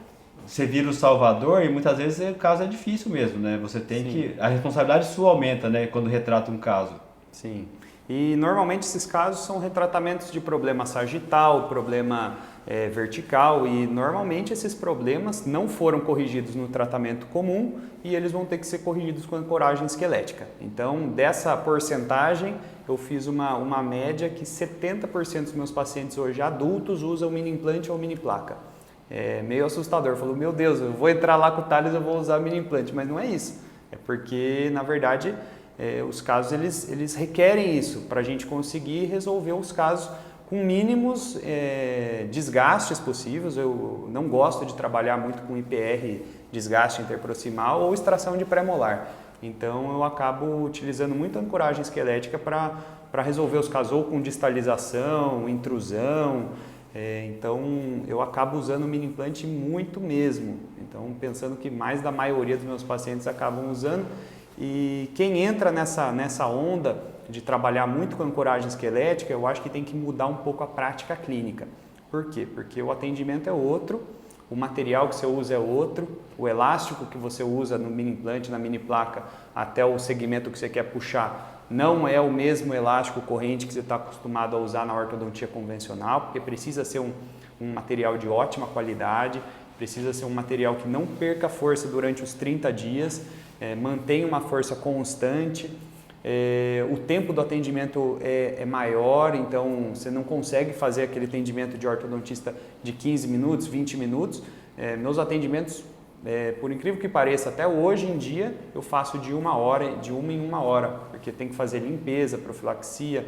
você vira o salvador e muitas vezes o caso é difícil mesmo, né? Você tem Sim. que... A responsabilidade sua aumenta, né? Quando retrata um caso. Sim. E normalmente esses casos são retratamentos de problema sagital, problema vertical e normalmente esses problemas não foram corrigidos no tratamento comum e eles vão ter que ser corrigidos com ancoragem esquelética. Então, dessa porcentagem, eu fiz uma média que 70% dos meus pacientes hoje adultos usam mini implante ou mini placa. É meio assustador, falou, meu Deus, eu vou entrar lá com o Thales, eu vou usar mini implante, mas não é isso. É porque, na verdade, os casos eles requerem isso para a gente conseguir resolver os casos com mínimos desgastes possíveis. Eu não gosto de trabalhar muito com IPR, desgaste interproximal ou extração de pré-molar. Então eu acabo utilizando muita ancoragem esquelética para resolver os casos ou com distalização, intrusão. Então eu acabo usando o mini implante muito mesmo. Então pensando que mais da maioria dos meus pacientes acabam usando. E quem entra nessa onda de trabalhar muito com ancoragem esquelética, eu acho que tem que mudar um pouco a prática clínica. Por quê? Porque o atendimento é outro, o material que você usa é outro, o elástico que você usa no mini implante, na mini placa, até o segmento que você quer puxar, não é o mesmo elástico corrente que você está acostumado a usar na ortodontia convencional, porque precisa ser um material de ótima qualidade, precisa ser um material que não perca força durante os 30 dias, mantenha uma força constante, o tempo do atendimento é maior, então você não consegue fazer aquele atendimento de ortodontista de 15 minutos, 20 minutos. Meus atendimentos, por incrível que pareça, até hoje em dia eu faço de uma em uma hora, porque tem que fazer limpeza, profilaxia,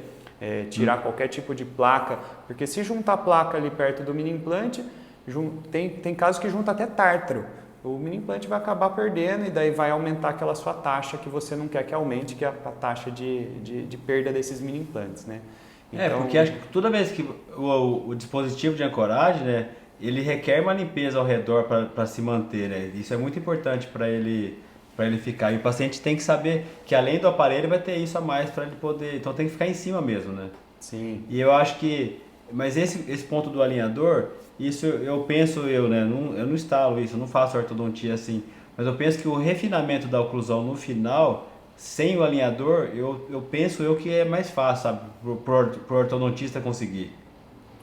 tirar qualquer tipo de placa, porque se juntar placa ali perto do mini implante, tem casos que junta até tártaro. O mini implante vai acabar perdendo e daí vai aumentar aquela sua taxa que você não quer que aumente, que é a taxa de perda desses mini implantes, né? Então, porque acho que toda vez que o dispositivo de ancoragem, né, ele requer uma limpeza ao redor para se manter, né? Isso é muito importante para ele ficar. E o paciente tem que saber que além do aparelho vai ter isso a mais para ele poder... Então tem que ficar em cima mesmo, né? Sim. E eu acho que... Mas esse ponto do alinhador... Isso eu penso, né? Eu não instalo isso, eu não faço ortodontia assim, mas eu penso que o refinamento da oclusão no final, sem o alinhador, eu penso que é mais fácil, sabe, pro ortodontista conseguir.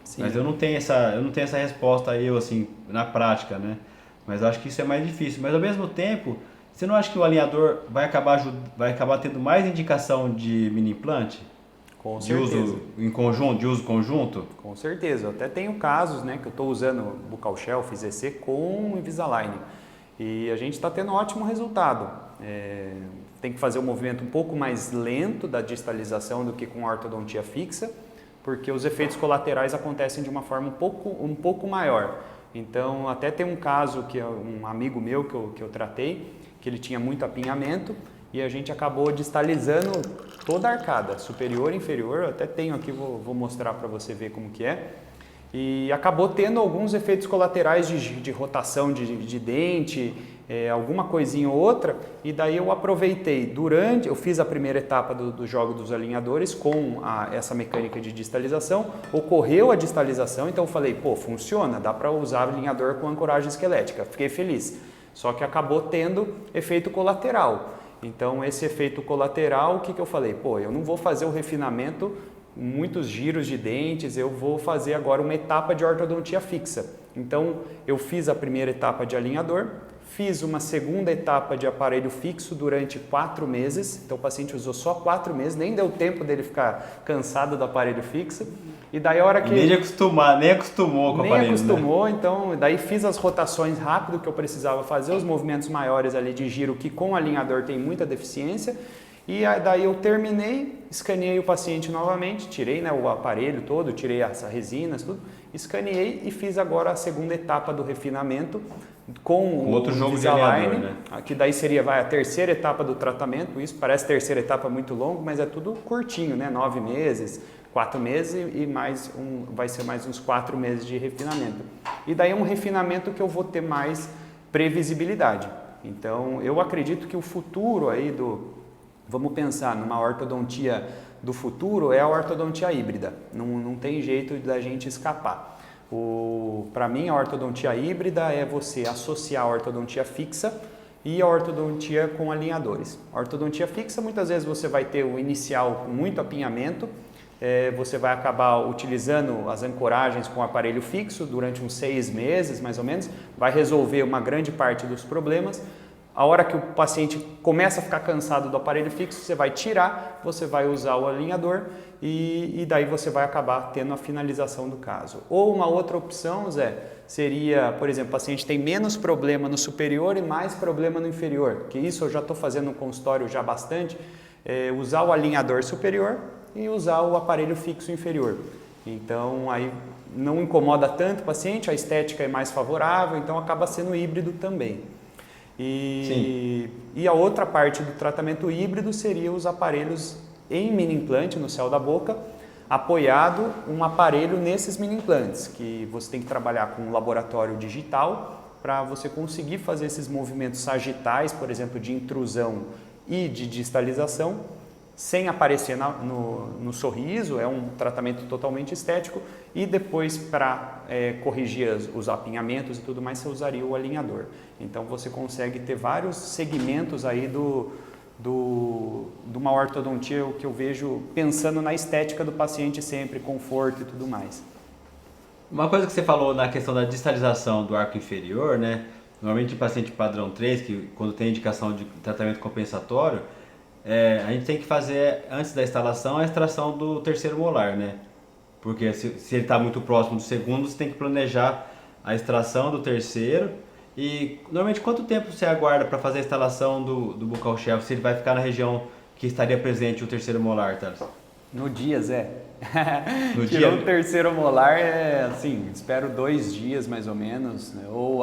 Sim. Mas eu não tenho essa resposta assim, na prática, né? Mas acho que isso é mais difícil. Mas ao mesmo tempo, você não acha que o alinhador vai acabar tendo mais indicação de mini implante? Com certeza. De uso conjunto? Com certeza. Eu até tenho casos, né, que eu estou usando Buccal Shelf ZC com Invisalign e a gente está tendo um ótimo resultado. Tem que fazer um movimento um pouco mais lento da distalização do que com a ortodontia fixa, porque os efeitos colaterais acontecem de uma forma um pouco maior. Então, até tem um caso que é um amigo meu que eu tratei, que ele tinha muito apinhamento, e a gente acabou distalizando toda a arcada, superior e inferior. Eu até tenho aqui, vou mostrar para você ver como que é. E acabou tendo alguns efeitos colaterais de rotação de dente, alguma coisinha ou outra. E daí eu aproveitei, eu fiz a primeira etapa do jogo dos alinhadores com essa mecânica de distalização. Ocorreu a distalização, então eu falei, pô, funciona, dá para usar alinhador com ancoragem esquelética. Fiquei feliz. Só que acabou tendo efeito colateral. Então, esse efeito colateral, o que eu falei? Pô, eu não vou fazer o refinamento, muitos giros de dentes, eu vou fazer agora uma etapa de ortodontia fixa. Então, eu fiz a primeira etapa de alinhador, fiz uma segunda etapa de aparelho fixo durante 4 meses. Então, o paciente usou só 4 meses, nem deu tempo dele ficar cansado do aparelho fixo. E daí a hora que... Nem acostumou com o aparelho, nem acostumou, né? Então daí fiz as rotações rápido que eu precisava fazer, os movimentos maiores ali de giro que com o alinhador tem muita deficiência. E daí eu terminei, escaneei o paciente novamente, tirei, né, o aparelho todo, tirei as resinas, tudo, escaneei e fiz agora a segunda etapa do refinamento com outro o jogo Invisalign, de alinhador, né? Que daí seria a terceira etapa do tratamento. Isso parece terceira etapa muito longo, mas é tudo curtinho, né? 9 meses, 4 meses e mais vai ser mais uns 4 meses de refinamento. E daí é um refinamento que eu vou ter mais previsibilidade. Então, eu acredito que o futuro aí vamos pensar numa ortodontia do futuro, é a ortodontia híbrida. Não tem jeito da gente escapar. Para mim, a ortodontia híbrida é você associar a ortodontia fixa e a ortodontia com alinhadores. A ortodontia fixa, muitas vezes você vai ter o inicial com muito apinhamento, você vai acabar utilizando as ancoragens com aparelho fixo durante uns 6 meses, mais ou menos, vai resolver uma grande parte dos problemas. A hora que o paciente começa a ficar cansado do aparelho fixo, você vai tirar, você vai usar o alinhador e daí você vai acabar tendo a finalização do caso. Ou uma outra opção, Zé, seria, por exemplo, o paciente tem menos problema no superior e mais problema no inferior, que isso eu já estou fazendo no consultório já bastante, usar o alinhador superior e usar o aparelho fixo inferior. Então, aí não incomoda tanto o paciente, a estética é mais favorável, então acaba sendo híbrido também. E a outra parte do tratamento híbrido seria os aparelhos em mini implante no céu da boca, apoiado um aparelho nesses mini implantes, que você tem que trabalhar com um laboratório digital para você conseguir fazer esses movimentos sagitais, por exemplo, de intrusão e de distalização, sem aparecer no sorriso. É um tratamento totalmente estético. E depois, para corrigir os apinhamentos e tudo mais, você usaria o alinhador. Então você consegue ter vários segmentos aí de uma ortodontia, o que eu vejo pensando na estética do paciente sempre, conforto e tudo mais. Uma coisa que você falou na questão da distalização do arco inferior, né? Normalmente o paciente padrão 3, que quando tem indicação de tratamento compensatório, a gente tem que fazer, antes da instalação, a extração do terceiro molar, né? Porque se ele está muito próximo do segundo, você tem que planejar a extração do terceiro. E normalmente quanto tempo você aguarda para fazer a instalação do buccal shelf, se ele vai ficar na região que estaria presente o terceiro molar, Thales? No dia, Zé. No Tirou dia? o terceiro molar, assim, espero 2 dias mais ou menos, né? Ou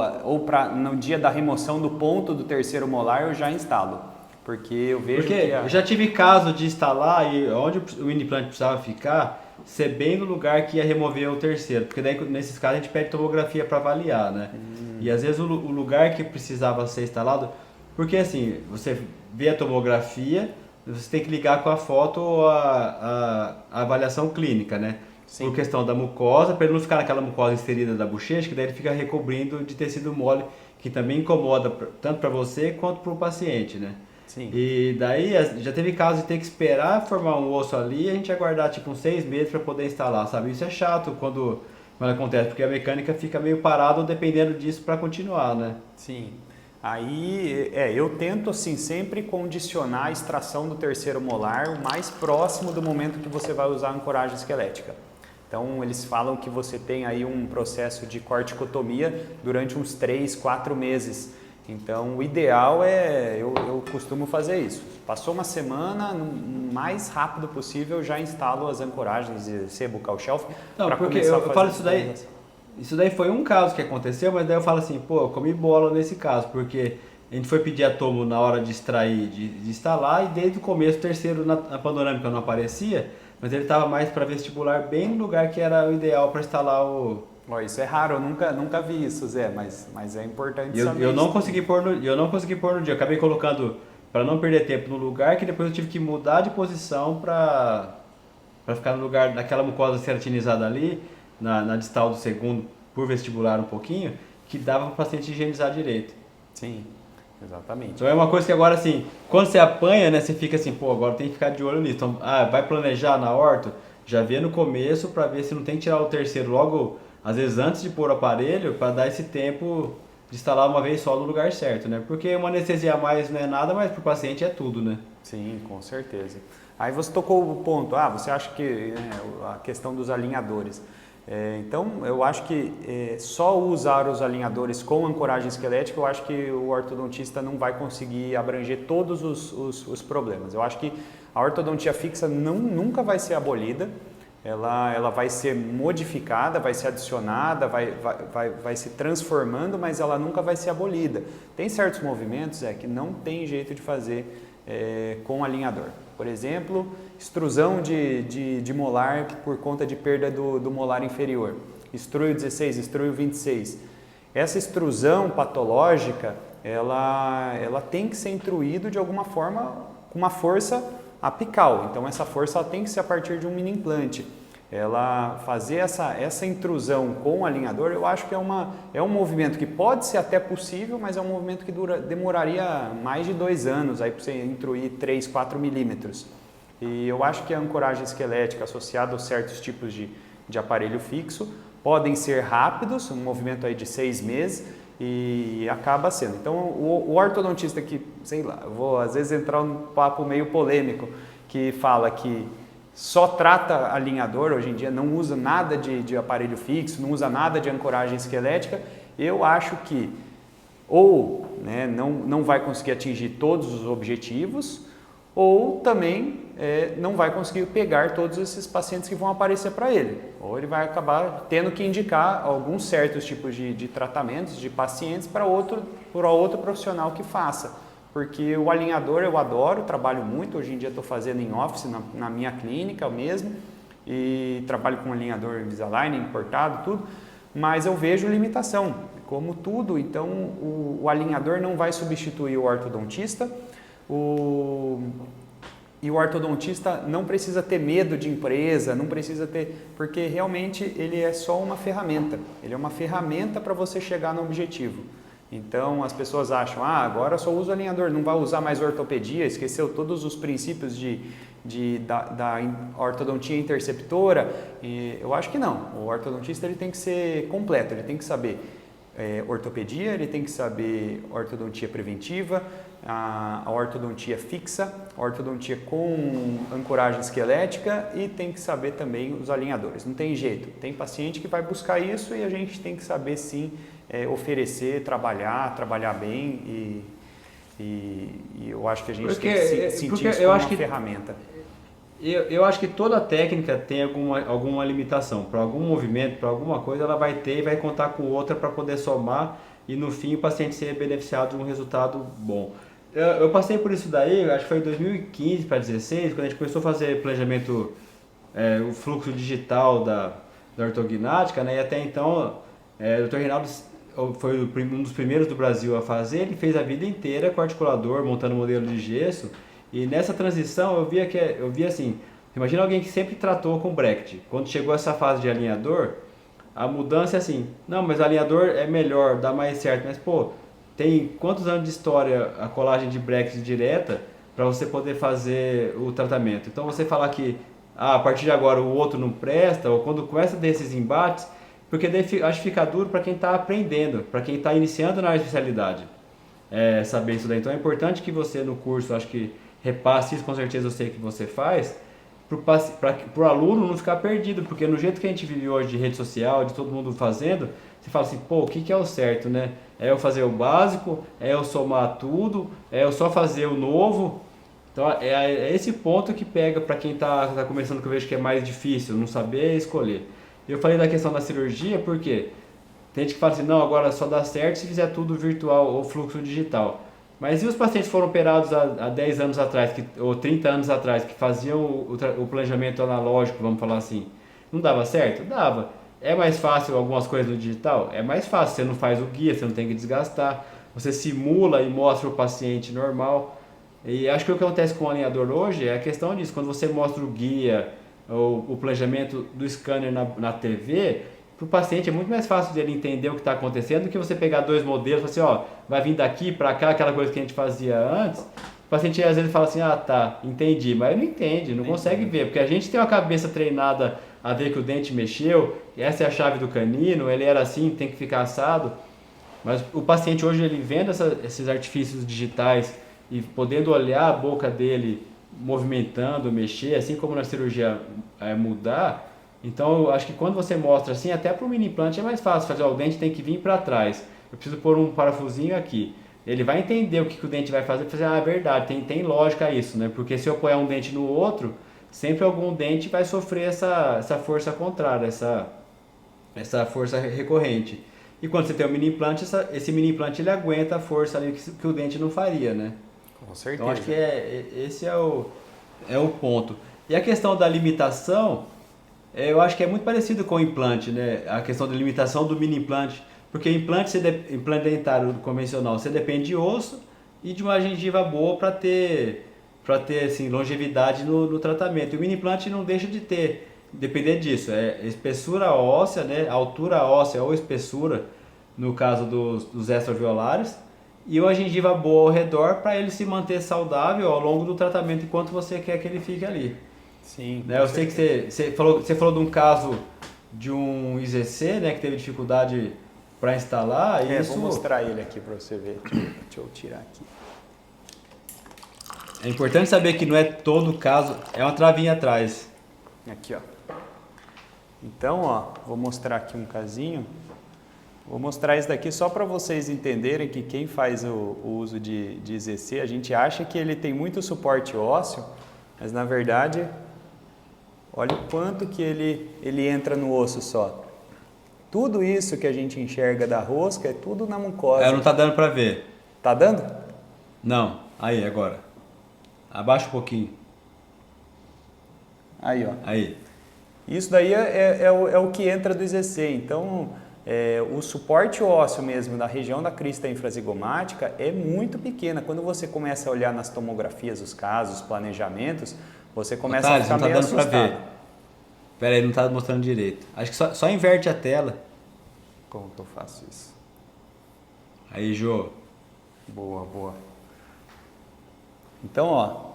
no dia da remoção do ponto do terceiro molar eu já instalo. Porque eu vejo eu já tive caso de instalar e onde o mini implante precisava ficar, ser bem no lugar que ia remover o terceiro. Porque daí, nesses casos, a gente pede tomografia para avaliar, né? E às vezes o lugar que precisava ser instalado... Porque assim, você vê a tomografia, você tem que ligar com a foto a avaliação clínica, né? Sim. Por questão da mucosa, para ele não ficar naquela mucosa inserida da bochecha, que daí ele fica recobrindo de tecido mole, que também incomoda tanto para você quanto para o paciente, né? Sim. E daí já teve caso de ter que esperar formar um osso ali e a gente aguardar tipo uns 6 meses para poder instalar, sabe? Isso é chato quando acontece, porque a mecânica fica meio parada dependendo disso para continuar, né? Sim. Aí eu tento assim sempre condicionar a extração do terceiro molar o mais próximo do momento que você vai usar a ancoragem esquelética. Então eles falam que você tem aí um processo de corticotomia durante uns 3, 4 meses. Então, o ideal eu costumo fazer isso. Passou uma semana, no mais rápido possível, eu já instalo as ancoragens de buccal shelf. Não, porque eu falo isso daí foi um caso que aconteceu, mas daí eu falo assim, pô, eu comi bola nesse caso, porque a gente foi pedir a tomo na hora de extrair, de instalar, e desde o começo o terceiro na panorâmica não aparecia, mas ele estava mais para vestibular, bem no lugar que era o ideal para instalar o... Isso é raro, eu nunca vi isso, Zé, mas é importante saber. Eu não consegui pôr no dia, eu acabei colocando para não perder tempo no lugar, que depois eu tive que mudar de posição para ficar no lugar daquela mucosa ceratinizada ali, na distal do segundo, por vestibular um pouquinho, que dava para o paciente higienizar direito. Sim. Exatamente. Então é uma coisa que agora, assim, quando você apanha, né, você fica assim, pô, agora tem que ficar de olho nisso. Então, vai planejar na horta, já vê no começo para ver se não tem que tirar o terceiro logo, às vezes antes de pôr o aparelho, para dar esse tempo de instalar uma vez só no lugar certo, né? Porque uma anestesia a mais não é nada, mas para o paciente é tudo, né? Sim, com certeza. Aí você tocou o ponto, você acha que a questão dos alinhadores. Então, eu acho que só usar os alinhadores com ancoragem esquelética, eu acho que o ortodontista não vai conseguir abranger todos os problemas. Eu acho que a ortodontia fixa nunca vai ser abolida, ela vai ser modificada, vai ser adicionada, vai se transformando, mas ela nunca vai ser abolida. Tem certos movimentos que não tem jeito de fazer com alinhador. Por exemplo, extrusão de molar por conta de perda do molar inferior. Estrúio 16, estrúio 26. Essa extrusão patológica, ela tem que ser intruído de alguma forma com uma força apical. Então essa força ela tem que ser a partir de um mini implante. Ela fazer essa intrusão com o alinhador, eu acho que é um movimento que pode ser até possível, mas é um movimento que demoraria mais de 2 anos para você intruir 3, 4 milímetros. E eu acho que a ancoragem esquelética associada a certos tipos de aparelho fixo podem ser rápidos, um movimento aí de 6 meses, e acaba sendo. Então o ortodontista que, sei lá, eu vou às vezes entrar num papo meio polêmico, que fala que só trata alinhador, hoje em dia não usa nada de aparelho fixo, não usa nada de ancoragem esquelética, eu acho que ou não vai conseguir atingir todos os objetivos, ou também não vai conseguir pegar todos esses pacientes que vão aparecer para ele. Ou ele vai acabar tendo que indicar alguns certos tipos de tratamentos, de pacientes para outro profissional que faça. Porque o alinhador eu adoro, trabalho muito, hoje em dia estou fazendo em office, na minha clínica mesmo, e trabalho com alinhador Invisalign, importado, tudo, mas eu vejo limitação, como tudo, então o alinhador não vai substituir o ortodontista, e o ortodontista não precisa ter medo de empresa, não precisa ter, porque realmente ele é só uma ferramenta, ele é uma ferramenta para você chegar no objetivo. Então as pessoas acham, agora só uso alinhador, não vai usar mais ortopedia, esqueceu todos os princípios da ortodontia interceptora. E eu acho que não, o ortodontista ele tem que ser completo, ele tem que saber ortopedia, ele tem que saber ortodontia preventiva, a ortodontia fixa, a ortodontia com ancoragem esquelética e tem que saber também os alinhadores. Não tem jeito, tem paciente que vai buscar isso e a gente tem que saber sim oferecer, trabalhar bem e eu acho que a gente tem que sentir isso como uma ferramenta. Eu acho que toda técnica tem alguma limitação. Para algum movimento, para alguma coisa, ela vai ter e vai contar com outra para poder somar e no fim o paciente ser beneficiado de um resultado bom. Eu passei por isso daí, acho que foi em 2015 para 2016, quando a gente começou a fazer planejamento, o fluxo digital da ortognática, né? E até então o Dr. Reinaldo foi um dos primeiros do Brasil a fazer, ele fez a vida inteira com articulador, montando modelo de gesso, e nessa transição eu via assim, imagina alguém que sempre tratou com bracket, quando chegou essa fase de alinhador, a mudança é assim, não, mas alinhador é melhor, dá mais certo, mas pô, tem quantos anos de história a colagem de bracket direta para você poder fazer o tratamento? Então você falar que a partir de agora o outro não presta, ou quando começa a ter esses embates, porque daí acho que fica duro para quem está aprendendo, para quem está iniciando na especialidade, saber isso daí. Então é importante que você no curso, acho que repasse isso, com certeza eu sei que você faz, para o aluno não ficar perdido, porque no jeito que a gente vive hoje de rede social, de todo mundo fazendo, você fala assim, pô, o que é o certo, né? É eu fazer o básico, é eu somar tudo, é eu só fazer o novo. Então é esse ponto que pega para quem está começando, que eu vejo que é mais difícil, não saber escolher. Eu falei da questão da cirurgia porque tem gente que fala assim, não, agora só dá certo se fizer tudo virtual ou fluxo digital. Mas e os pacientes que foram operados há 10 anos atrás, ou 30 anos atrás, que faziam o planejamento analógico, vamos falar assim, não dava certo? Dava. É mais fácil algumas coisas no digital? É mais fácil, você não faz o guia, você não tem que desgastar, você simula e mostra o paciente normal. E acho que o que acontece com o alinhador hoje é a questão disso, quando você mostra o guia, o planejamento do scanner na TV, para o paciente é muito mais fácil dele entender o que está acontecendo do que você pegar dois modelos e falar assim, ó, vai vir daqui para cá, aquela coisa que a gente fazia antes. O paciente às vezes fala assim, ah, tá, entendi, mas ele não entende, não consegue ver, porque a gente tem uma cabeça treinada a ver que o dente mexeu, essa é a chave do canino, ele era assim, tem que ficar assado. Mas o paciente hoje, ele vendo esses artifícios digitais e podendo olhar a boca dele movimentando, mexer, assim como na cirurgia mudar, então eu acho que quando você mostra assim, até para o mini implante é mais fácil fazer, ó, o dente tem que vir para trás, eu preciso pôr um parafusinho aqui. Ele vai entender o que o dente vai fazer, fazer, ah, é verdade, tem lógica isso, né? Porque se eu apoiar um dente no outro, sempre algum dente vai sofrer essa força contrária, essa força recorrente. E quando você tem um mini implante, esse mini implante ele aguenta a força ali que o dente não faria, né? Com certeza. Então acho que esse é o ponto. E a questão da limitação, eu acho que é muito parecido com o implante, né? A questão da limitação do mini implante. Porque implante dentário convencional, você depende de osso e de uma gengiva boa para ter assim, longevidade no tratamento. E o mini implante não deixa de depender disso. É espessura óssea, né? Altura óssea ou espessura, no caso dos extraviolares, e uma gengiva boa ao redor para ele se manter saudável ao longo do tratamento enquanto você quer que ele fique ali. Sim. Né? Eu sei que você falou de um caso de um IZC, né, que teve dificuldade para instalar. Vou mostrar ele aqui para você ver. Deixa eu tirar aqui. É importante saber que não é todo caso, é uma travinha atrás. Aqui, ó. Então, ó, vou mostrar aqui um casinho. Vou mostrar isso daqui só para vocês entenderem que quem faz o uso de IZC, a gente acha que ele tem muito suporte ósseo, mas na verdade, olha o quanto que ele entra no osso só. Tudo isso que a gente enxerga da rosca é tudo na mucosa. Não tá dando para ver. Tá dando? Não. Aí, agora. Abaixa um pouquinho. Aí, ó. Aí. Isso daí é o que entra do IZC. Então, o suporte ósseo mesmo da região da crista infrazigomática é muito pequena. Quando você começa a olhar nas tomografias os casos, os planejamentos, você começa a ficar meio assustado. Não tá dando pra ver. Pera aí, não tá mostrando direito. Acho que só inverte a tela. Como que eu faço isso? Aí, Jô. Boa, boa. Então, ó,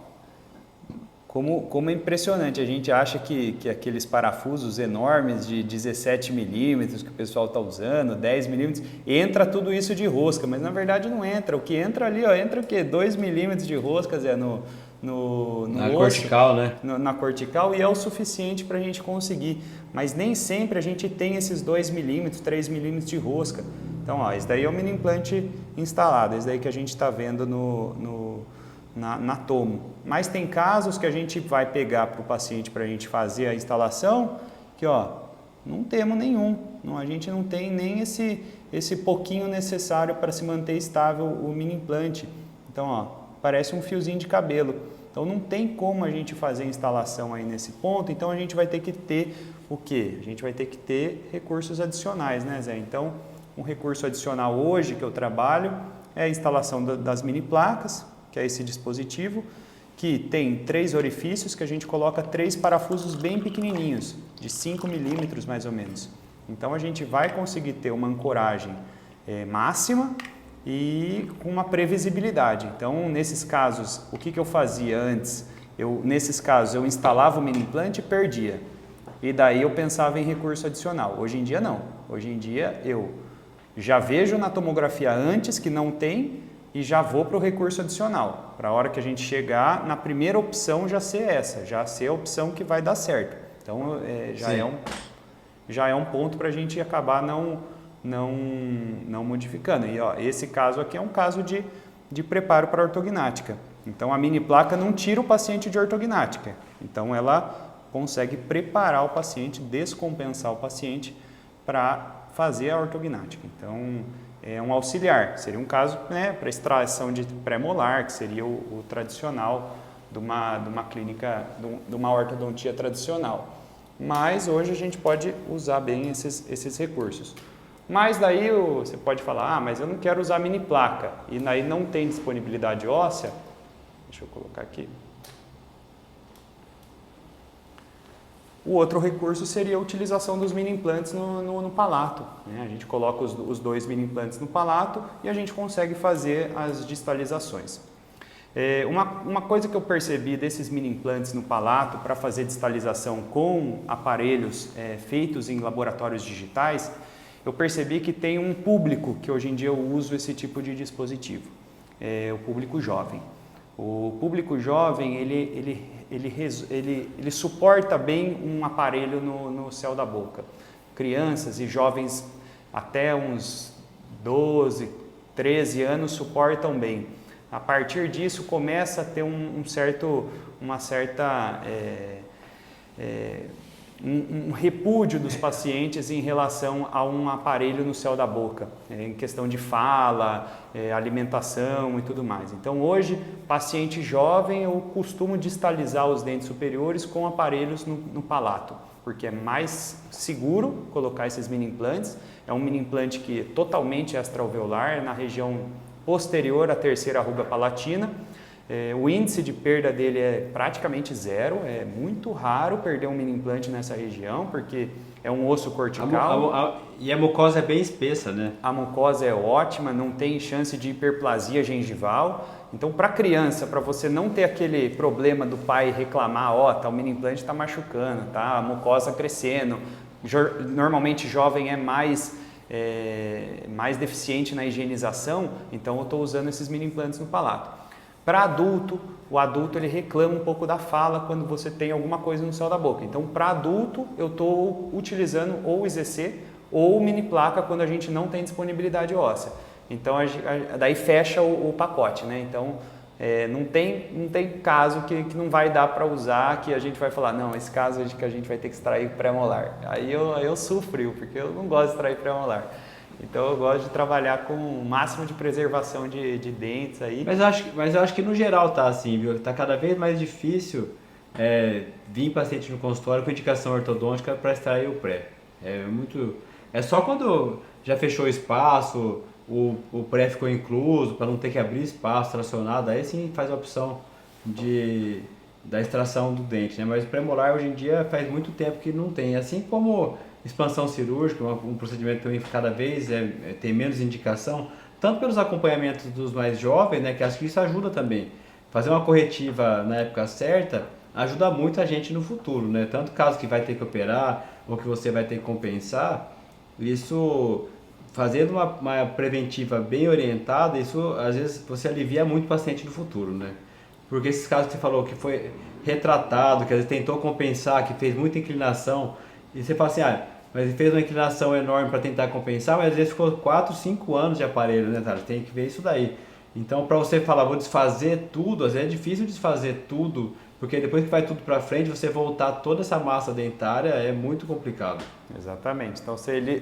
como é impressionante, a gente acha que aqueles parafusos enormes de 17 milímetros que o pessoal está usando, 10 milímetros, entra tudo isso de rosca, mas na verdade não entra. O que entra ali, ó, entra o quê? 2 milímetros de rosca, Zé, no na osso, cortical, né? Na cortical, e é o suficiente para a gente conseguir. Mas nem sempre a gente tem esses 2 milímetros, 3 milímetros de rosca. Então, ó, esse daí é o mini implante instalado, esse daí que a gente está vendo na tomo. Mas tem casos que a gente vai pegar para o paciente para a gente fazer a instalação que, ó, não temos nenhum. A gente não tem nem esse pouquinho necessário para se manter estável o mini implante. Então, ó, parece um fiozinho de cabelo. Então, não tem como a gente fazer a instalação aí nesse ponto. Então, a gente vai ter que ter o quê? A gente vai ter que ter recursos adicionais, né, Zé? Então, um recurso adicional hoje que eu trabalho é a instalação das mini placas, que é esse dispositivo, que tem 3 orifícios que a gente coloca 3 parafusos bem pequenininhos, de 5 milímetros mais ou menos. Então a gente vai conseguir ter uma ancoragem máxima e com uma previsibilidade. Então nesses casos, o que eu fazia antes? Nesses casos eu instalava o mini implante e perdia. E daí eu pensava em recurso adicional. Hoje em dia não. Hoje em dia eu já vejo na tomografia antes que não tem e já vou para o recurso adicional, para a hora que a gente chegar na primeira opção já ser essa, já ser a opção que vai dar certo. Então já é um ponto para a gente acabar não modificando. E ó, esse caso aqui é um caso de preparo para ortognática. Então a mini placa não tira o paciente de ortognática, então ela consegue preparar o paciente, descompensar o paciente para fazer a ortognática. Então é um auxiliar, seria um caso, né, para extração de pré-molar, que seria o tradicional de uma clínica, de uma ortodontia tradicional. Mas hoje a gente pode usar bem esses recursos. Mas daí você pode falar, mas eu não quero usar mini placa, e daí não tem disponibilidade óssea. Deixa eu colocar aqui. O outro recurso seria a utilização dos mini implantes no palato, né? A gente coloca os 2 mini implantes no palato e a gente consegue fazer as distalizações. Uma coisa que eu percebi desses mini implantes no palato para fazer distalização com aparelhos feitos em laboratórios digitais, eu percebi que tem um público que hoje em dia eu uso esse tipo de dispositivo, o público jovem. O público jovem, ele suporta bem um aparelho no céu da boca. Crianças e jovens até uns 12, 13 anos suportam bem. A partir disso começa a ter um repúdio dos pacientes em relação a um aparelho no céu da boca, em questão de fala, alimentação e tudo mais. Então hoje, paciente jovem, eu costumo distalizar os dentes superiores com aparelhos no palato, porque é mais seguro colocar esses mini implantes. É um mini implante que é totalmente extraalveolar, na região posterior à terceira ruga palatina. O índice de perda dele é praticamente zero, é muito raro perder um mini implante nessa região, porque é um osso cortical. E a mucosa é bem espessa, né? A mucosa é ótima, não tem chance de hiperplasia gengival. Então, para criança, para você não ter aquele problema do pai reclamar, o mini implante está machucando, tá? A mucosa crescendo. Normalmente jovem é mais deficiente na higienização, então eu estou usando esses mini implantes no palato. Para adulto, o adulto ele reclama um pouco da fala quando você tem alguma coisa no céu da boca. Então, para adulto, eu estou utilizando ou o IZC ou o mini placa quando a gente não tem disponibilidade óssea. Então, daí fecha o pacote, né? Então, não tem caso que não vai dar para usar, que a gente vai falar, não, esse caso é de que a gente vai ter que extrair pré-molar. Aí eu sofro, porque eu não gosto de extrair pré-molar. Então eu gosto de trabalhar com o máximo de preservação de dentes aí. Mas eu acho que no geral tá assim, viu? Tá cada vez mais difícil vir paciente no consultório com indicação ortodôntica para extrair o pré. É só quando já fechou o espaço, o pré ficou incluso, para não ter que abrir espaço tracionado, aí sim faz a opção da extração do dente, né? Mas o pré-molar hoje em dia faz muito tempo que não tem, assim como expansão cirúrgica, um procedimento também cada vez tem menos indicação, tanto pelos acompanhamentos dos mais jovens, né, que acho que isso ajuda também. Fazer uma corretiva na época certa ajuda muito a gente no futuro, né? Tanto caso que vai ter que operar ou que você vai ter que compensar, isso fazendo uma preventiva bem orientada, isso às vezes você alivia muito o paciente no futuro, né? Porque esses casos que você falou que foi retratado, que às vezes tentou compensar, que fez muita inclinação, e você fala assim, mas ele fez uma inclinação enorme para tentar compensar, mas às vezes ficou 4, 5 anos de aparelho, né, Thales? Tem que ver isso daí. Então, para você falar, vou desfazer tudo, às vezes é difícil desfazer tudo, porque depois que vai tudo para frente, você voltar toda essa massa dentária é muito complicado. Exatamente. Então,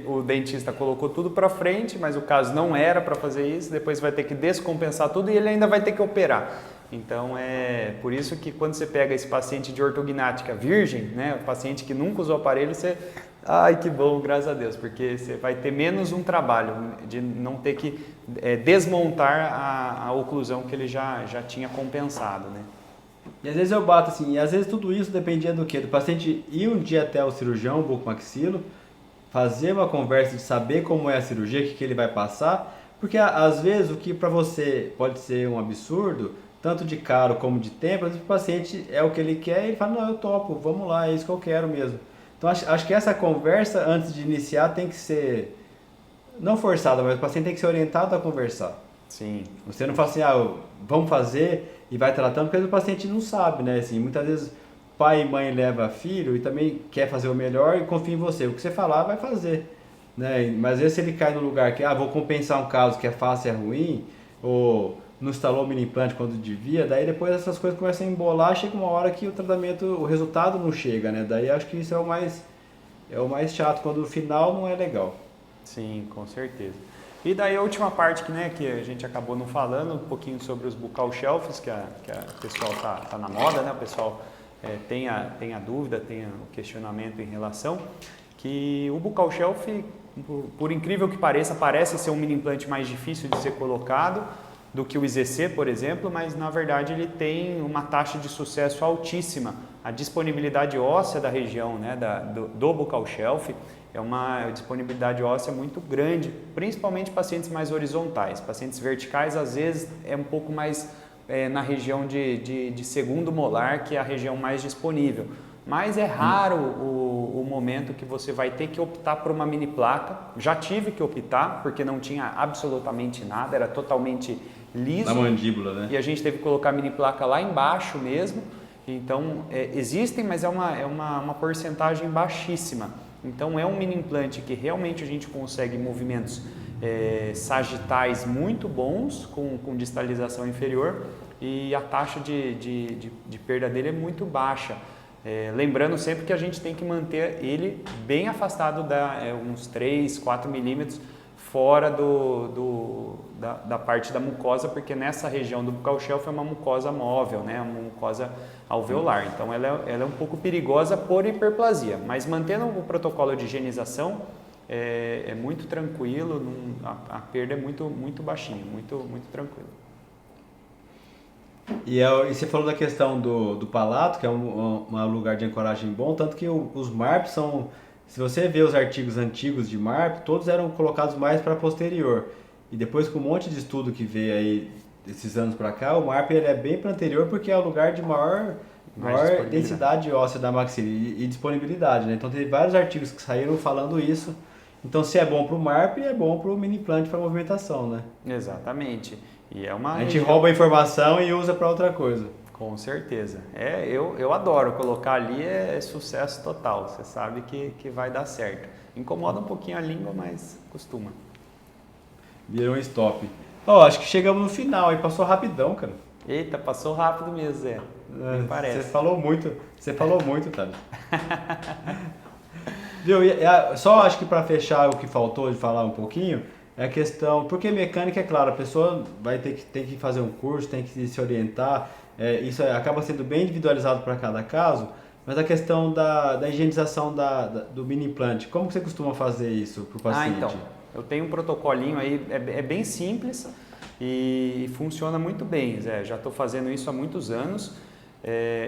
o dentista colocou tudo para frente, mas o caso não era para fazer isso, depois vai ter que descompensar tudo e ele ainda vai ter que operar. Então, é por isso que quando você pega esse paciente de ortognática virgem, né, o paciente que nunca usou aparelho, você... Ai, que bom, graças a Deus, porque você vai ter menos um trabalho de não ter que desmontar a oclusão que ele já tinha compensado, né? E às vezes eu bato assim, e às vezes tudo isso dependia do quê? Do paciente ir um dia até o cirurgião, bucomaxilo, fazer uma conversa de saber como é a cirurgia, o que ele vai passar, porque às vezes o que para você pode ser um absurdo, tanto de caro como de tempo, às vezes o paciente é o que ele quer e ele fala, não, eu topo, vamos lá, é isso que eu quero mesmo. Então acho que essa conversa antes de iniciar tem que ser, não forçada, mas o paciente tem que ser orientado a conversar. Sim. Você não fala assim, vamos fazer e vai tratando, porque o paciente não sabe, né? Assim, muitas vezes pai e mãe leva filho e também quer fazer o melhor e confia em você. O que você falar, vai fazer. Né? Mas às vezes se ele cai no lugar que, vou compensar um caso que é fácil e é ruim, ou não instalou o mini implante quando devia, daí depois essas coisas começam a embolar, chega uma hora que o tratamento, o resultado não chega, né? Daí acho que isso é o mais chato, quando o final não é legal. Sim, com certeza. E daí a última parte que a gente acabou não falando, um pouquinho sobre os buccal shelves, que o pessoal tá na moda, né? O pessoal tem a dúvida, tem o questionamento em relação, que o buccal shelf, por incrível que pareça, parece ser um mini implante mais difícil de ser colocado, do que o IZC, por exemplo, mas na verdade ele tem uma taxa de sucesso altíssima. A disponibilidade óssea da região, né, do buccal shelf é uma disponibilidade óssea muito grande, principalmente pacientes mais horizontais. Pacientes verticais, às vezes, é um pouco mais na região de segundo molar, que é a região mais disponível. Mas é raro o momento que você vai ter que optar por uma mini placa. Já tive que optar, porque não tinha absolutamente nada, era totalmente liso. Na mandíbula, né? E a gente teve que colocar a mini placa lá embaixo mesmo. Então, existem, mas é uma porcentagem baixíssima. Então, é um mini implante que realmente a gente consegue movimentos sagitais muito bons, com distalização inferior, e a taxa de perda dele é muito baixa. Lembrando sempre que a gente tem que manter ele bem afastado, uns 3, 4 milímetros fora da parte da mucosa, porque nessa região do buccal shelf é uma mucosa móvel, né? Uma mucosa alveolar. Então ela é um pouco perigosa por hiperplasia, mas mantendo o protocolo de higienização é muito tranquilo, a perda é muito baixinha, muito tranquilo. E você falou da questão do palato, que é um lugar de ancoragem bom, tanto que os MARP são, se você vê os artigos antigos de MARP, todos eram colocados mais para posterior. E depois com um monte de estudo que veio aí desses anos para cá, o MARP ele é bem para anterior porque é o lugar de maior densidade óssea da maxila e disponibilidade, né? Então tem vários artigos que saíram falando isso. Então se é bom para o MARP, é bom para o mini implante para movimentação, né? Exatamente. E a gente rouba a informação e usa para outra coisa. Com certeza. Eu adoro colocar ali, é sucesso total. Você sabe que vai dar certo. Incomoda um pouquinho a língua, mas costuma. Virou um stop. Acho que chegamos no final aí, passou rapidão, cara. Eita, passou rápido mesmo, Zé. Parece. Você falou muito, Thales. Viu? Só acho que para fechar o que faltou de falar um pouquinho, é a questão, porque mecânica, é claro, a pessoa tem que fazer um curso, tem que se orientar, isso acaba sendo bem individualizado para cada caso, mas a questão da higienização do mini implante, como que você costuma fazer isso para o paciente? Então, eu tenho um protocolinho aí, é bem simples e funciona muito bem, Zé, já estou fazendo isso há muitos anos.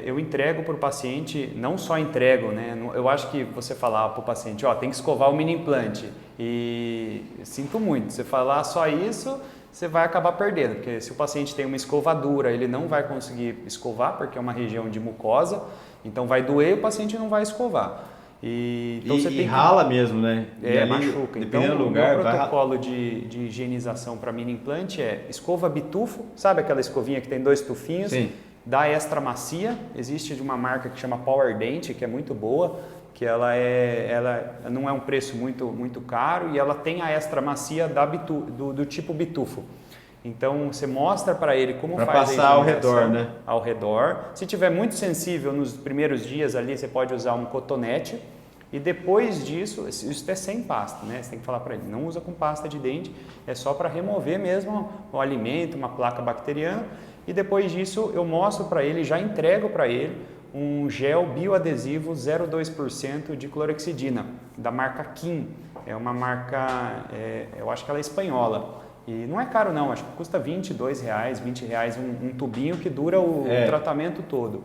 Eu entrego para o paciente, não só entrego, né? Eu acho que você falar para o paciente, tem que escovar o mini implante, e sinto muito, você falar só isso, você vai acabar perdendo, porque se o paciente tem uma escovadura, ele não vai conseguir escovar, porque é uma região de mucosa, então vai doer e o paciente não vai escovar. Então você tem rala mesmo, né? Machuca. Então o meu protocolo de higienização para mini implante é escova bitufo, sabe aquela escovinha que tem 2 tufinhos? Sim. Da Extra Macia, existe de uma marca que chama Power Dent, que é muito boa, que ela não é um preço muito caro, e ela tem a Extra Macia do tipo bitufo. Então você mostra para ele como faz passar ao redor, né? Ao redor. Se tiver muito sensível nos primeiros dias ali, você pode usar um cotonete. E depois disso, isso é sem pasta, né? Você tem que falar para ele, não usa com pasta de dente, é só para remover mesmo o alimento, uma placa bacteriana. E depois disso eu mostro para ele, já entrego para ele um gel bioadesivo 0,2% de clorexidina, da marca Kim. É uma marca, eu acho que ela é espanhola. E não é caro não, acho que custa R$22, R$20 um tubinho que dura o tratamento todo.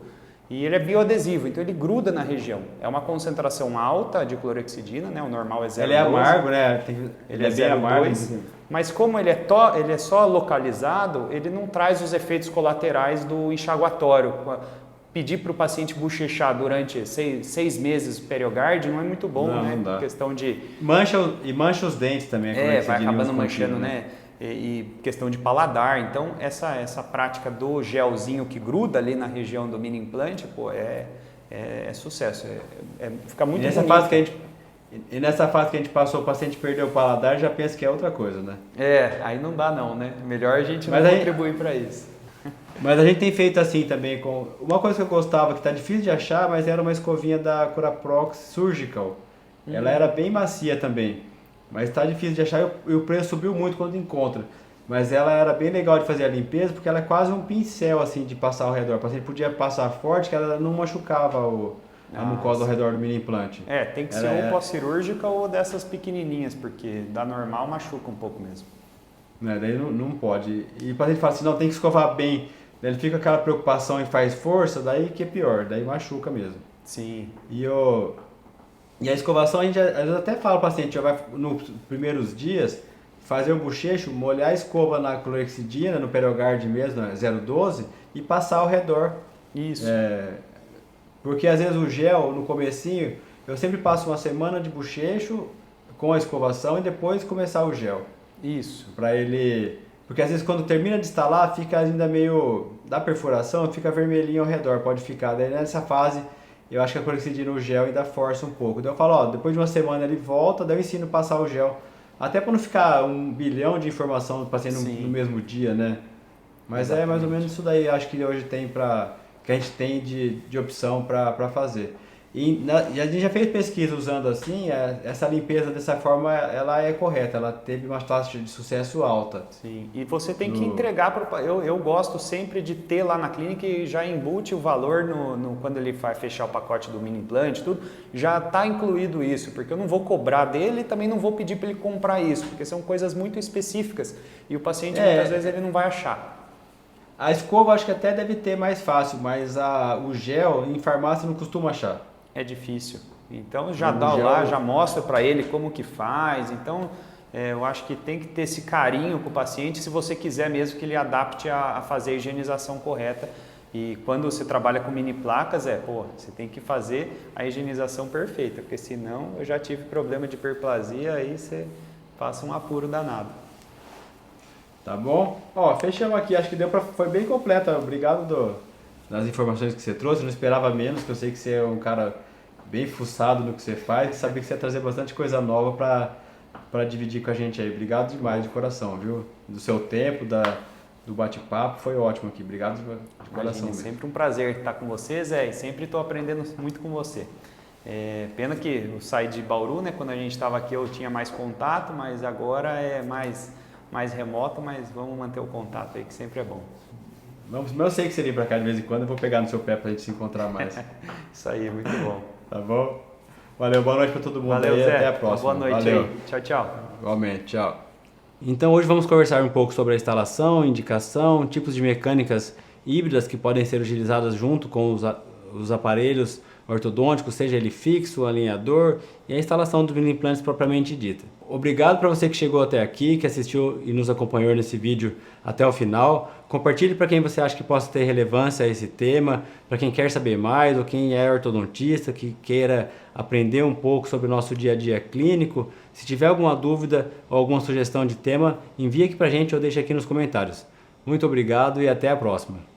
E ele é bioadesivo, então ele gruda na região. É uma concentração alta de clorexidina, né? O normal é 0,2. Ele é amargo, né? Ele é bem amargo. Mas como ele é só localizado, ele não traz os efeitos colaterais do enxaguatório. Pedir para o paciente bochechar durante 6 meses periogarde não é muito bom, né? Não dá. Questão de... Mancha os dentes também. Vai acabando manchando, né? E questão de paladar. Então, essa prática do gelzinho que gruda ali na região do mini implante, é sucesso. Fica muito bonito. E nessa fase que a gente passou, o paciente perdeu o paladar, já pensa que é outra coisa, né? Aí não dá não, né? Melhor a gente não contribuir para isso. Mas a gente tem feito assim também com... Uma coisa que eu gostava, que tá difícil de achar, mas era uma escovinha da Curaprox Surgical. Ela era bem macia também, mas tá difícil de achar e o preço subiu muito quando encontra. Mas ela era bem legal de fazer a limpeza, porque ela é quase um pincel assim de passar ao redor. O paciente podia passar forte, que ela não machucava a mucosa ao redor do mini implante. Tem que ser ou pós-cirúrgica ou dessas pequenininhas, porque da normal machuca um pouco mesmo. né? Daí não pode. E o paciente fala assim, não, tem que escovar bem. Daí ele fica com aquela preocupação e faz força, daí que é pior, daí machuca mesmo. Sim. E a escovação, a gente às vezes até fala para o paciente, já vai nos primeiros dias, fazer o bochecho, molhar a escova na clorexidina, no Perogard mesmo, 0,12, e passar ao redor. Isso. Porque às vezes o gel, no comecinho, eu sempre passo uma semana de bochecho com a escovação e depois começar o gel. Isso. Para ele... Porque às vezes quando termina de instalar, fica ainda meio... Da perfuração, fica vermelhinho ao redor, pode ficar. Daí nessa fase, eu acho que a clorexidina, o gel, ainda força um pouco. Daí eu falo, ó, depois de uma semana ele volta, daí eu ensino a passar o gel. Até para não ficar 1 bilhão de informação do paciente no mesmo dia, né? Mas exatamente. É mais ou menos isso daí, acho que hoje tem que a gente tem de opção para fazer. E a gente já fez pesquisa usando assim, essa limpeza dessa forma, ela é correta, ela teve uma taxa de sucesso alta. Sim, e você tem que entregar para eu gosto sempre de ter lá na clínica e já embute o valor quando ele vai fechar o pacote do mini implante, tudo, já está incluído isso, porque eu não vou cobrar dele e também não vou pedir para ele comprar isso, porque são coisas muito específicas e o paciente muitas vezes ele não vai achar. A escova acho que até deve ter mais fácil, mas o gel em farmácia não costuma achar. É difícil. Então já dá lá, já mostra para ele como que faz. Então eu acho que tem que ter esse carinho com o paciente se você quiser mesmo que ele adapte a fazer a higienização correta. E quando você trabalha com mini placas, você tem que fazer a higienização perfeita, porque senão eu já tive problema de hiperplasia, aí você passa um apuro danado. Tá bom? Ó, fechamos aqui, acho que foi bem completa. Obrigado das informações que você trouxe, eu não esperava menos, que eu sei que você é um cara bem fuçado no que você faz, sabia que você ia trazer bastante coisa nova para dividir com a gente aí. Obrigado demais de coração, viu? Do seu tempo, do bate-papo, foi ótimo aqui. Obrigado de coração mesmo. Sempre um prazer estar com você, Zé, e sempre estou aprendendo muito com você. Pena que eu saí de Bauru, né? Quando a gente estava aqui eu tinha mais contato, mas agora é mais remoto, mas vamos manter o contato aí, que sempre é bom. Mas eu sei que você vem pra cá de vez em quando, eu vou pegar no seu pé pra gente se encontrar mais. Isso aí, muito bom. Tá bom? Valeu, boa noite pra todo mundo. Valeu, aí, Zé. Até a próxima. Boa noite. Valeu. Aí. Tchau, tchau. Igualmente, tchau. Então hoje vamos conversar um pouco sobre a instalação, indicação, tipos de mecânicas híbridas que podem ser utilizadas junto com os aparelhos ortodônticos, seja ele fixo, alinhador, e a instalação dos mini implantes propriamente dita. Obrigado para você que chegou até aqui, que assistiu e nos acompanhou nesse vídeo até o final. Compartilhe para quem você acha que possa ter relevância a esse tema, para quem quer saber mais ou quem é ortodontista, que queira aprender um pouco sobre o nosso dia a dia clínico. Se tiver alguma dúvida ou alguma sugestão de tema, envie aqui para a gente ou deixe aqui nos comentários. Muito obrigado e até a próxima.